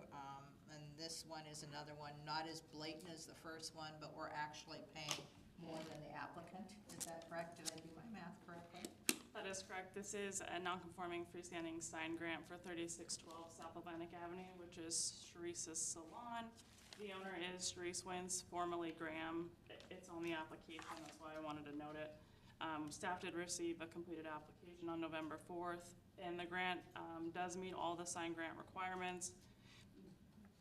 And this one is another one, not as blatant as the first one, but we're actually paying more than the applicant. Is that correct? Did I do my math correctly? That is correct. This is a non-conforming freestanding sign grant for 3612 South Atlantic Avenue, which is Sharice's Salon. The owner is Sharice Wentz, formerly Graham. It's on the application, that's why I wanted to note it. Staff did receive a completed application on November 4th, and the grant does meet all the sign grant requirements.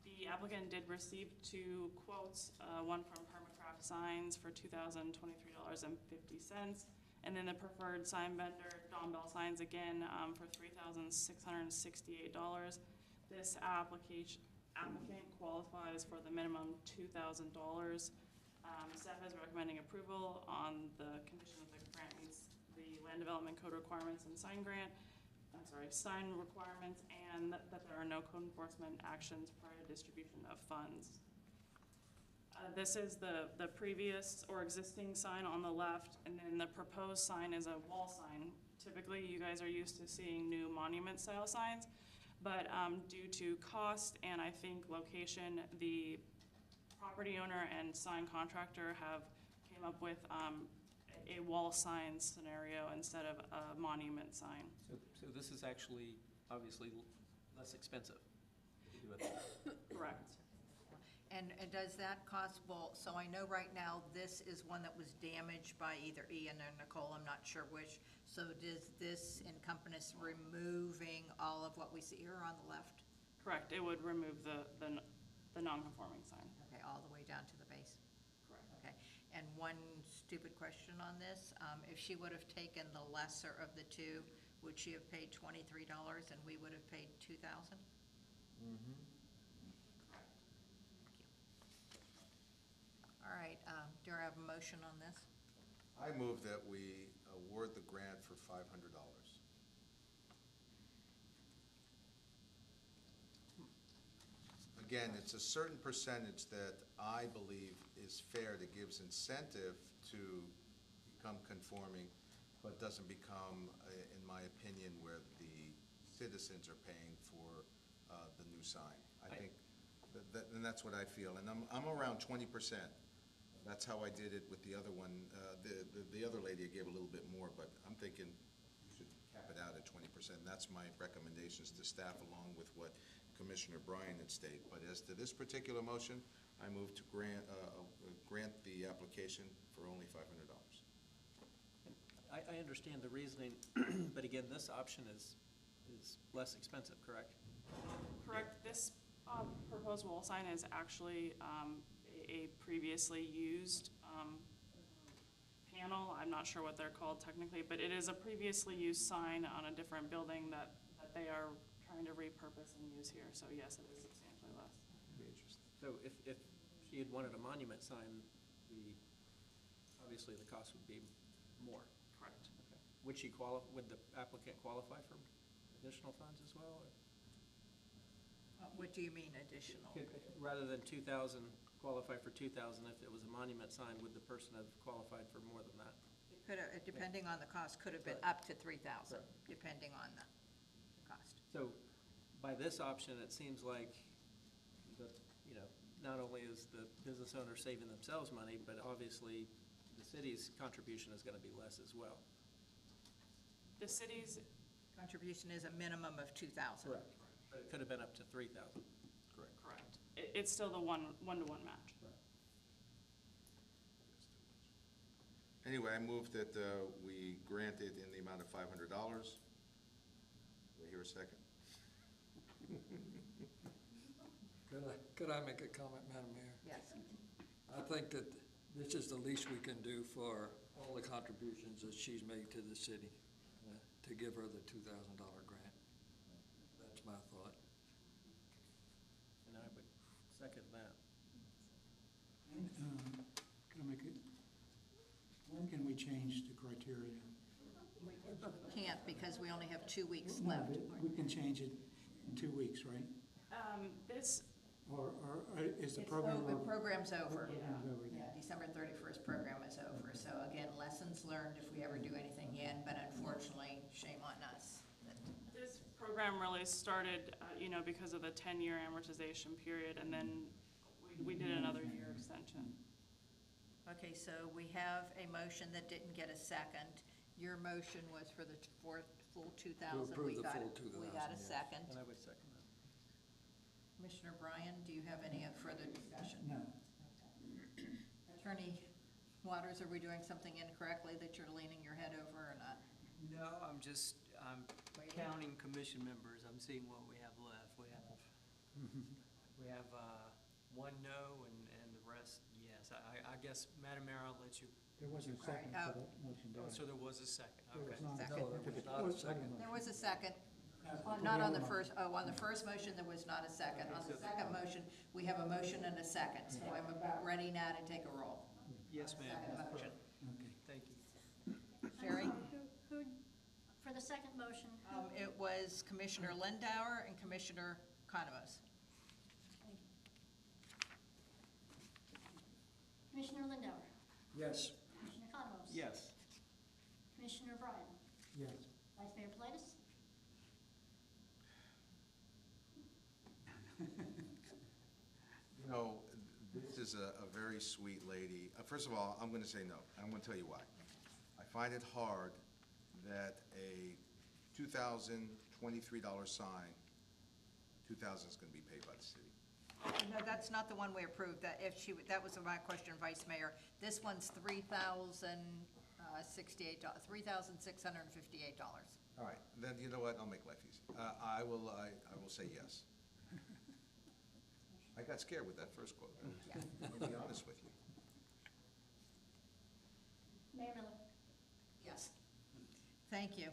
The applicant did receive 2 quotes, one from Permacraft Signs for $2,023.50, and then the preferred sign vendor, Don Bell Signs, again, for $3,668. This applicant qualifies for the minimum $2,000. Staff is recommending approval on the condition that the grant meets the land development code requirements and sign requirements, and that there are no code enforcement actions prior to distribution of funds. This is the previous or existing sign on the left, and then the proposed sign is a wall sign. Typically, you guys are used to seeing new monument-style signs, but due to cost and I think location, the property owner and sign contractor came up with a wall sign scenario instead of a monument sign. So this is actually obviously less expensive to do it that way. Correct. And does that cost, well, so I know right now this is one that was damaged by either Ian or Nicole, I'm not sure which. So does this encompass removing all of what we see here on the left? Correct. It would remove the non-conforming sign. Okay, all the way down to the base? Correct. Okay, and one stupid question on this, if she would have taken the lesser of the two, would she have paid $23 and we would have paid $2,000? All right, do I have a motion on this? I move that we award the grant for $500. Again, it's a certain percentage that I believe is fair, that gives incentive to become conforming, but doesn't become, in my opinion, where the citizens are paying for the new sign. I think, and that's what I feel, and I'm around 20%. That's how I did it with the other one. The other lady gave a little bit more, but I'm thinking we should cap it out at 20%. And that's my recommendations to staff, along with what Commissioner Bryan had stated. But as to this particular motion, I move to grant the application for only $500. I understand the reasoning, but again, this option is less expensive, correct? Correct. This proposed wall sign is actually a previously used panel. I'm not sure what they're called technically, but it is a previously used sign on a different building that they are trying to repurpose and use here. So yes, it is substantially less. So if she had wanted a monument sign, obviously the cost would be more. Correct. Okay. Would the applicant qualify for additional funds as well? What do you mean additional? Rather than 2,000, qualify for 2,000, if it was a monument sign, would the person have qualified for more than that? It could have, depending on the cost, could have been up to $3,000, depending on the cost. So by this option, it seems like not only is the business owner saving themselves money, but obviously the city's contribution is going to be less as well. The city's Contribution is a minimum of $2,000. Correct. But it could have been up to 3,000. correct. It's still the one-to-one match. Anyway, I move that we grant it in the amount of $500. Do I hear a second? Could I make a comment, Madam Mayor? Yes. I think that this is the least we can do for all the contributions that she's made to the city, to give her the $2,000 grant. That's my thought. And I would Can I make it, when can we change the criteria? We can't because we only have 2 weeks No, left. but we can change it in 2 weeks, right? This, Or is the It's program over, over? program's over. Program's over then. Yeah, December 31st program is over. So again, lessons learned if we ever do anything again, but unfortunately, shame on us. this program really started, because of the 10-year amortization period, and then we did another year extension. Okay, so we have a motion that didn't get a second. Your motion was for the full 2,000. approve We the got- full 2,000, We got a yes. second. And I would second that. Commissioner Bryan, do you have any further discussion? No. Attorney Waters, are we doing something incorrectly that you're leaning your head over or not? No, I'm counting commission members. I'm seeing what we have left. We have one no and the rest yes. I guess, Madam Mayor, I'll let you. There wasn't a second for that motion, Oh, did so there was a second. there? Okay. was not. Second. No, there was not a second. There was a second. Not on the first, on the first motion, there was not a second. On the second motion, we have a motion and a second. So I'm about ready now to take a roll. Yes, ma'am. Second motion. Okay. Thank you. Sherry? Who, for the second motion? It was Commissioner Lindauer and Commissioner Conomos. Commissioner Lindauer, Yes. Commissioner Conomos. Yes. Commissioner Bryan, Yes. Vice Mayor Politis, You know, this is a very sweet lady. First of all, I'm gonna say no. I'm gonna tell you why. I find it hard that a $2,023 sign, $2,000 is gonna be paid by the city. No, that's not the one we approved. That was my question, Vice Mayor. This one's $3,068, $3,658. All right, then you know what? I'll make life easy. I will say yes. I got scared with that first quote. I'll be honest with you. Mayor Miller. Yes. Thank you.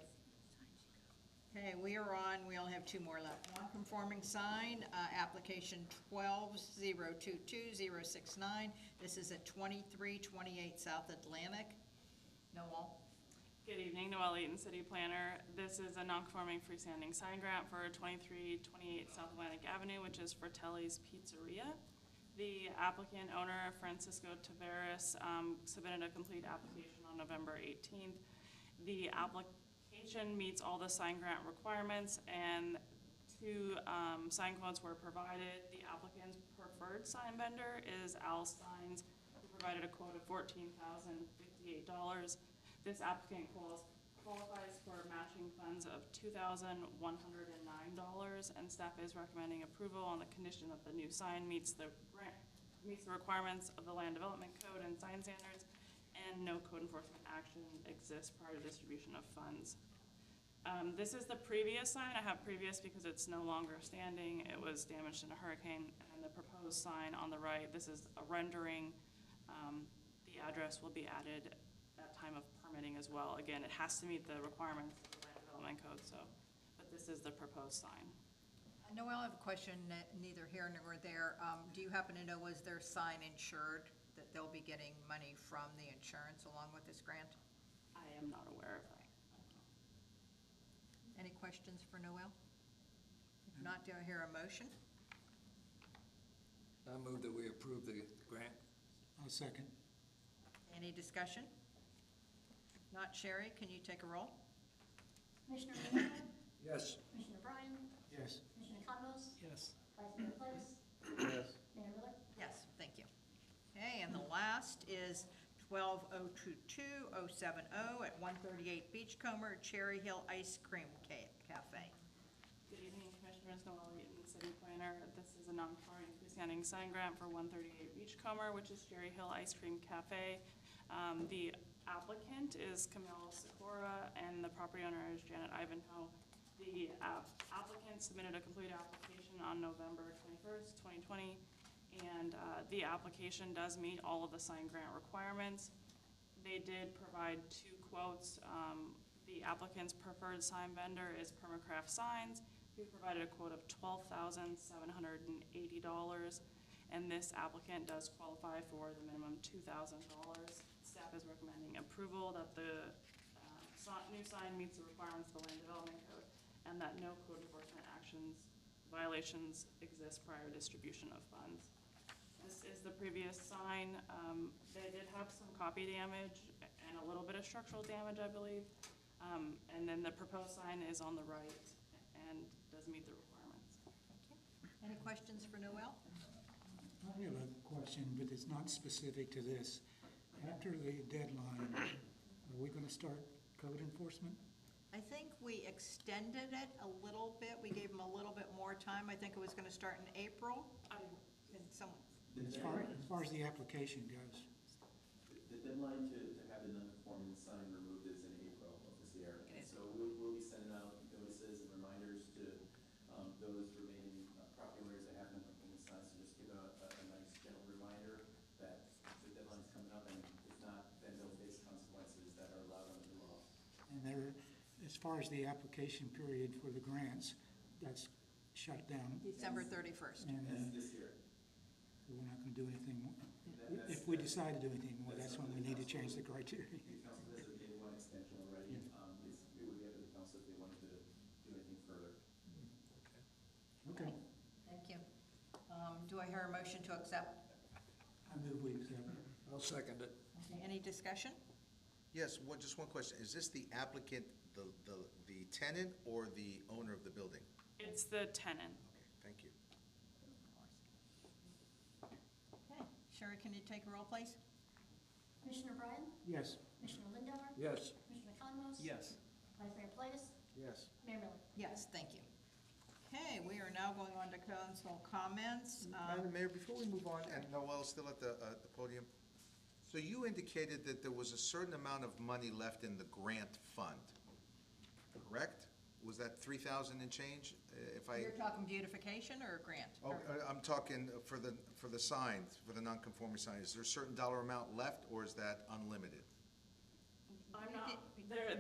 Okay, we are on, we only have 2 more left. Non-conforming sign, application 12022-069. This is at 2328 South Atlantic. Noel? Good evening, Noelle Eaton, City Planner. This is a non-conforming freestanding sign grant for 2328 South Atlantic Avenue, which is Fratelli's Pizzeria. The applicant owner, Francisco Taveras, submitted a complete application on November 18th. The application meets all the sign grant requirements, and 2 sign quotes were provided. The applicant's preferred sign vendor is Al Signs, who provided a quote of $14,058. This applicant qualifies for matching funds of $2,109, and staff is recommending approval on the condition that the new sign meets the requirements of the Land Development Code and sign standards, and no code enforcement action exists prior to distribution of funds. This is the previous sign. I have previous because it's no longer standing. It was damaged in a hurricane, and the proposed sign on the right, this is a rendering. The address will be added at time of permitting as well. Again, it has to meet the requirements of the Land Development Code, but this is the proposed sign. Noel, I have a question, neither here nor there. Do you happen to know, was their sign insured, that they'll be getting money from the insurance along with this grant? I am not aware of that. Any questions for Noel? If not, do I hear a motion? I move that we approve the grant. I'll second. Any discussion? If not, Sherry, can you take a roll? Commissioner Lindauer, Yes. Commissioner Bryan, Yes. Commissioner Conomos, Yes. Vice Mayor Politis, Yes. Mayor Miller. Yes, thank you. Okay, and the last is 12022-070 at 138 Beachcomber, Cherry Hill Ice Cream Cafe. Good evening, Commissioners. Noelle Eaton, City Planner. This is a non-conforming freestanding sign grant for 138 Beachcomber, which is Cherry Hill Ice Cream Cafe. The applicant is Camille Sikora, and the property owner is Janet Ivanhoe. The applicant submitted a complete application on November 21st, 2020, and the application does meet all of the sign grant requirements. They did provide 2 quotes. The applicant's preferred sign vendor is Permacraft Signs, who provided a quote of $12,780. and this applicant does qualify for the minimum $2,000. Staff is recommending approval that the new sign meets the requirements of the Land Development Code, and that no code enforcement violations exist prior distribution of funds. This is the previous sign. They did have some copy damage and a little bit of structural damage, I believe. And then the proposed sign is on the right and does meet the requirements. Any questions for Noel? I have a question, but it's not specific to this. After the deadline, are we going to start code enforcement? I think we extended it a little bit. We gave them a little bit more time. I think it was going to start in April. As far as the application goes. The deadline to have the non-conforming sign removed is in April of this year. And so we'll be sending out notices and reminders to those remaining property owners that have non-conforming signs to just give a nice gentle reminder that the deadline's coming up, and if not, then they'll face consequences that are allowed under the law. And there, as far as the application period for the grants, that's shut down. December 31st. And That's this year. we're not going to do anything more. If we decide to do anything more, that's when we need to change the criteria. The council has a day one extension already. It would be up to the council if they wanted to do anything further. Okay. Thank you. Do I hear a motion to accept? I move we accept it. I'll second it. Okay, any discussion? Yes, just one question. Is this the applicant, the tenant, or the owner of the building? It's the tenant. Okay, thank you. Okay, Sherry, can you take a roll, please? Commissioner Bryan? Yes. Commissioner Lindauer? Yes. Commissioner McConomos? Yes. Vice Mayor Plius? Yes. Mayor Miller? Yes, thank you. Okay, we are now going on to council comments. Madam Mayor, before we move on, and Noel's still at the podium, so you indicated that there was a certain amount of money left in the grant fund, correct? Was that 3,000 and change? You're talking beautification or grant? Oh, I'm talking for the signs, for the non-conforming signs. Is there a certain dollar amount left, or is that unlimited? I'm not,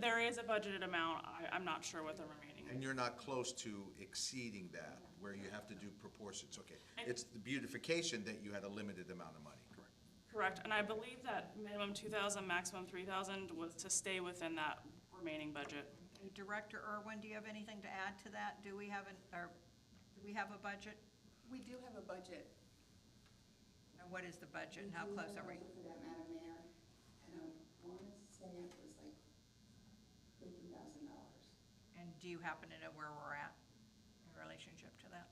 there is a budgeted amount. I'm not sure what the remaining is. And you're not close to exceeding that, where you have to do proportions, okay? It's the beautification that you had a limited amount of money, correct? Correct, and I believe that minimum 2,000, maximum 3,000 was to stay within that remaining budget. Director Irwin, do you have anything to add to that? Do we have a budget? We do have a budget. And what is the budget and how close are we? For that, Madam Mayor, and I want to say it was like $50,000. And do you happen to know where we're at in relationship to that?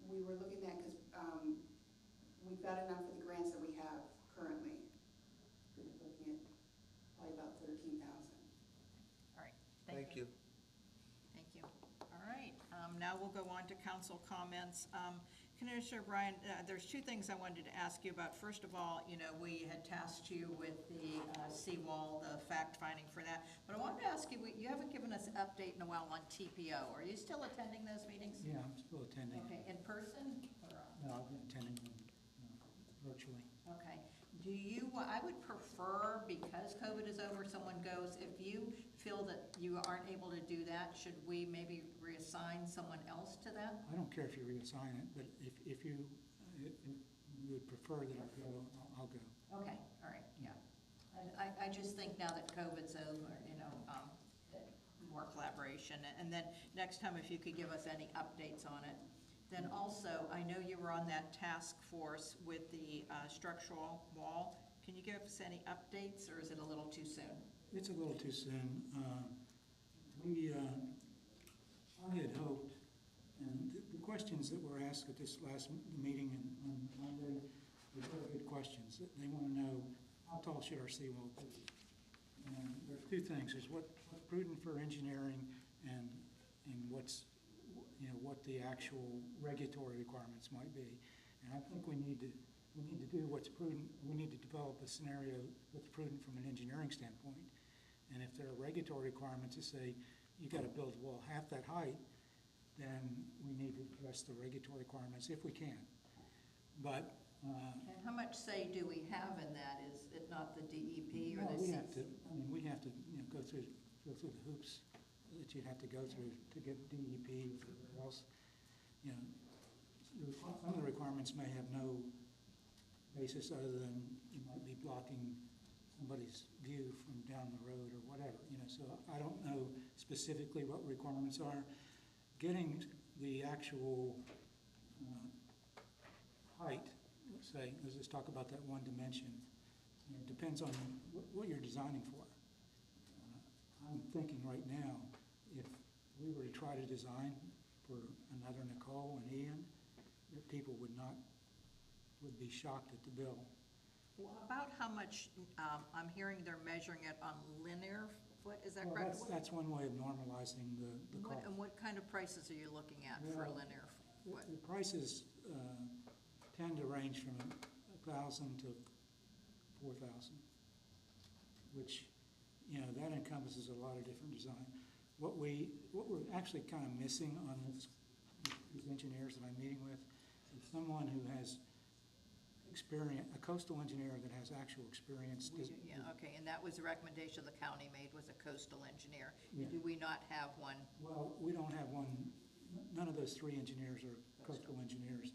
We were looking at, because we've got enough for the grants that we have currently. We're looking at probably about 13,000. All right, Thank you. Thank you. All right, now we'll go on to council comments. Commissioner Bryan, there's two things I wanted to ask you about. First of all, we had tasked you with the seawall, the fact-finding for that. But I wanted to ask you, you haven't given us an update, Noel, on TPO. Are you still attending those meetings? Yeah, I'm still attending. Okay, in person or? No, I've been attending them virtually. Okay. Do you, I would prefer, because COVID is over, someone goes, if you feel that you aren't able to do that, should we maybe reassign someone else to that? I don't care if you reassign it, but if you would prefer that I go, I'll go. Okay, all right, yeah. I just think now that COVID's over, that more collaboration. And then next time, if you could give us any updates on it. Then also, I know you were on that task force with the structural wall. Can you give us any updates, or is it a little too soon? It's a little too soon. I had hoped, and the questions that were asked at this last meeting on Monday were very good questions. They want to know, how tall should our seawall be? And there's two things. There's what's prudent for engineering and what's, what the actual regulatory requirements might be. And I think we need to do what's prudent. We need to develop a scenario that's prudent from an engineering standpoint. And if there are regulatory requirements that say you got to build a wall half that height, then we need to address the regulatory requirements if we can. But and how much say do we have in that? Is it not the DEP or no, the we have to. I mean, we have to go through the hoops that you'd have to go through to get DEP or else. some of the requirements may have no basis other than you might be blocking somebody's view from down the road or whatever, so I don't know specifically what requirements are. Getting the actual height, let's say, let's just talk about that one dimension, depends on what you're designing for. I'm thinking right now, if we were to try to design for another Nicole and Ian, that people would be shocked at the bill. Well, about how much, I'm hearing they're measuring it on linear foot, is that Well, correct? that's one way of normalizing the cost. And what kind of prices are you looking at for Well, linear foot? The prices tend to range from 1,000 to 4,000, which, that encompasses a lot of different design. What we're actually kind of missing on these engineers that I'm meeting with is someone who has experience, a coastal engineer that has actual experience. Yeah, okay, and that was the recommendation the county made, was a coastal engineer. Yeah. Do we not have one? Well, we don't have one, none of those three engineers are coastal engineers.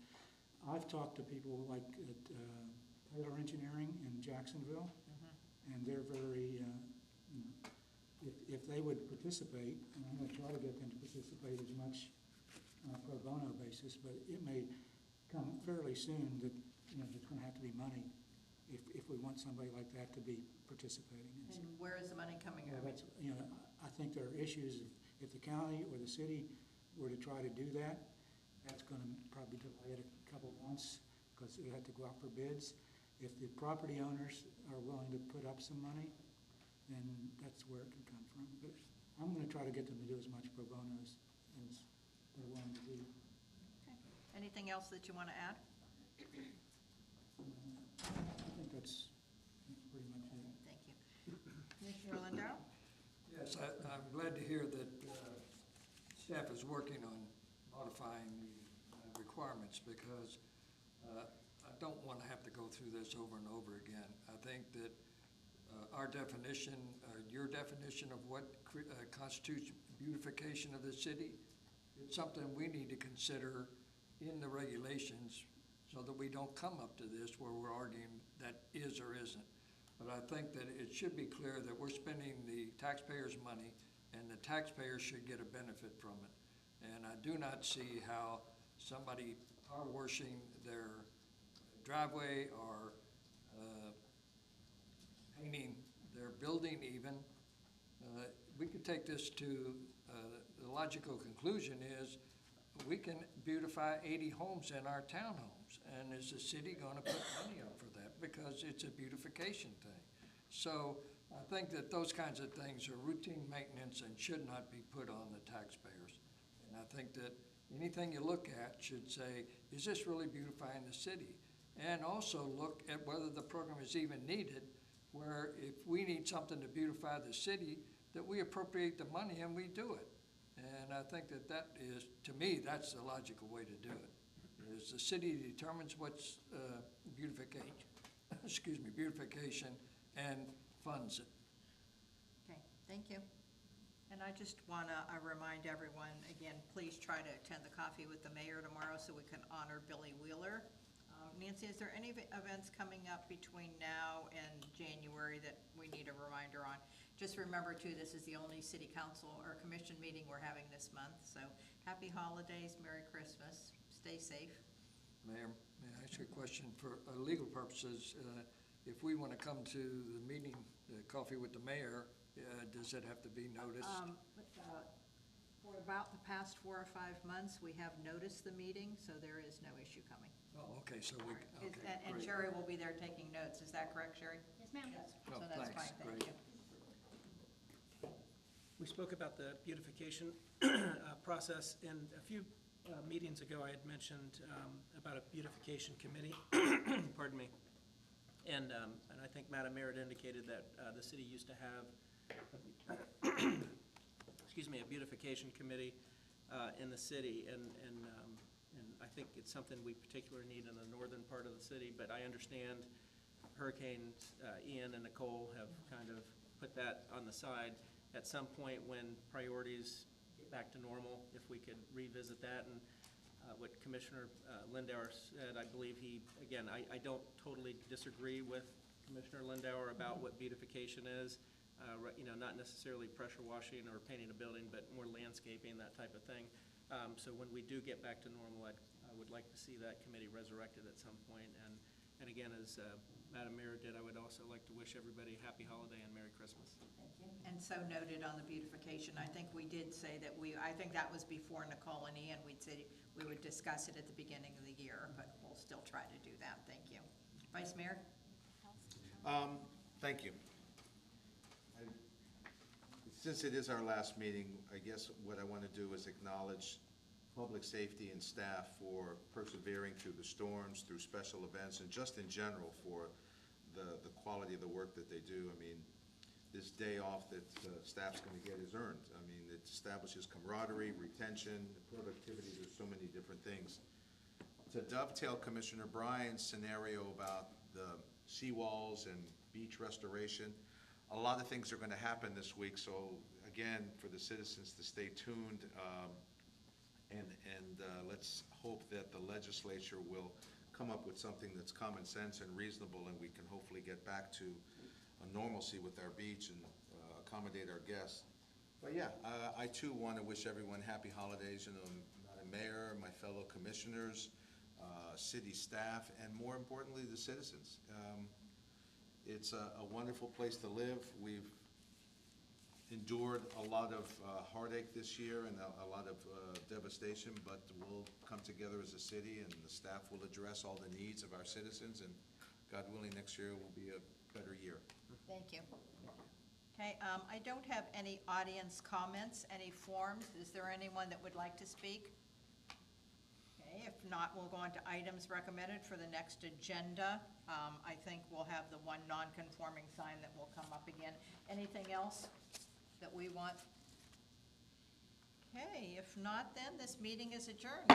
I've talked to people like at Taylor Engineering in Jacksonville, and they're very, if they would participate, and I'm going to try to get them to participate as much on a pro bono basis, but it may come fairly soon that, there's going to have to be money if we want somebody like that to be participating. And where is the money coming Well, from? that's, I think there are issues, if the county or the city were to try to do that, that's going to probably delay it a couple months, because it had to go out for bids. If the property owners are willing to put up some money, then that's where it can come from. But I'm going to try to get them to do as much pro bono as they're willing to do. Okay. Anything else that you want to add? I think that's pretty much it. Thank you. Commissioner Lindau? Yes, I'm glad to hear that staff is working on modifying the requirements, because I don't want to have to go through this over and over again. I think that our definition, your definition of what constitutes beautification of the city, it's something we need to consider in the regulations, so that we don't come up to this where we're arguing that is or isn't. But I think that it should be clear that we're spending the taxpayers' money, and the taxpayers should get a benefit from it. And I do not see how somebody power washing their driveway or painting their building even, we could take this to, the logical conclusion is, we can beautify 80 homes in our townhomes, and is the city gonna put money up for that? Because it's a beautification thing. So I think that those kinds of things are routine maintenance and should not be put on the taxpayers. And I think that anything you look at should say, is this really beautifying the city? And also look at whether the program is even needed, where if we need something to beautify the city, that we appropriate the money and we do it. And I think that that is, to me, that's the logical way to do it. Is the city determines what's beautification, beautification, and funds it. Okay, thank you. And I just want to remind everyone, again, please try to attend the Coffee with the Mayor tomorrow so we can honor Billy Wheeler. Nancy, is there any events coming up between now and January that we need a reminder on? Just remember too, this is the only city council or commission meeting we're having this month, so happy holidays, Merry Christmas, stay safe. Mayor, may I ask you a question for legal purposes? If we want to come to the meeting, the Coffee with the Mayor, does it have to be noticed? For about the past 4 or 5 months, we have noticed the meeting, so there is no issue coming. Oh, okay, so we, okay, And great. Sherry will be there taking notes, is that correct, Sherry? Yes, ma'am. Oh, So that's thanks, fine, thank great. you. We spoke about the beautification process, and a few meetings ago, I had mentioned about a beautification committee, pardon me. And I think Madam Mayor had indicated that the city used to have, excuse me, a beautification committee in the city, and I think it's something we particularly need in the northern part of the city, but I understand Hurricanes Ian and Nicole have kind of put that on the side. At some point when priorities get back to normal, if we could revisit that. And what Commissioner Lindauer said, I believe he, again, I don't totally disagree with Commissioner Lindauer about what beautification is. Not necessarily pressure washing or painting a building, but more landscaping, that type of thing. So when we do get back to normal, I would like to see that committee resurrected at some point. And again, as Madam Mayor did, I would also like to wish everybody a happy holiday and Merry Christmas. Thank you. And so noted on the beautification, I think we did say that I think that was before Nicole and Ian, we'd said we would discuss it at the beginning of the year, but we'll still try to do that. Thank you. Vice Mayor? Thank you. Since it is our last meeting, I guess what I want to do is acknowledge public safety and staff for persevering through the storms, through special events, and just in general for the quality of the work that they do. I mean, this day off that staff's going to get is earned. I mean, it establishes camaraderie, retention, productivity. There's so many different things. To dovetail Commissioner Bryan's scenario about the seawalls and beach restoration, a lot of things are going to happen this week. So again, for the citizens to stay tuned, and let's hope that the legislature will come up with something that's common sense and reasonable, and we can hopefully get back to a normalcy with our beach and accommodate our guests. But yeah, I too want to wish everyone happy holidays, Madam Mayor, my fellow commissioners, city staff, and more importantly, the citizens. It's a wonderful place to live. We've endured a lot of heartache this year and a lot of devastation, but we'll come together as a city, and the staff will address all the needs of our citizens, and God willing, next year will be a better year. Thank you. Okay, I don't have any audience comments, any forms. Is there anyone that would like to speak? Okay, if not, we'll go on to items recommended for the next agenda. I think we'll have the one non-conforming sign that will come up again. Anything else that we want? Okay, if not, then this meeting is adjourned.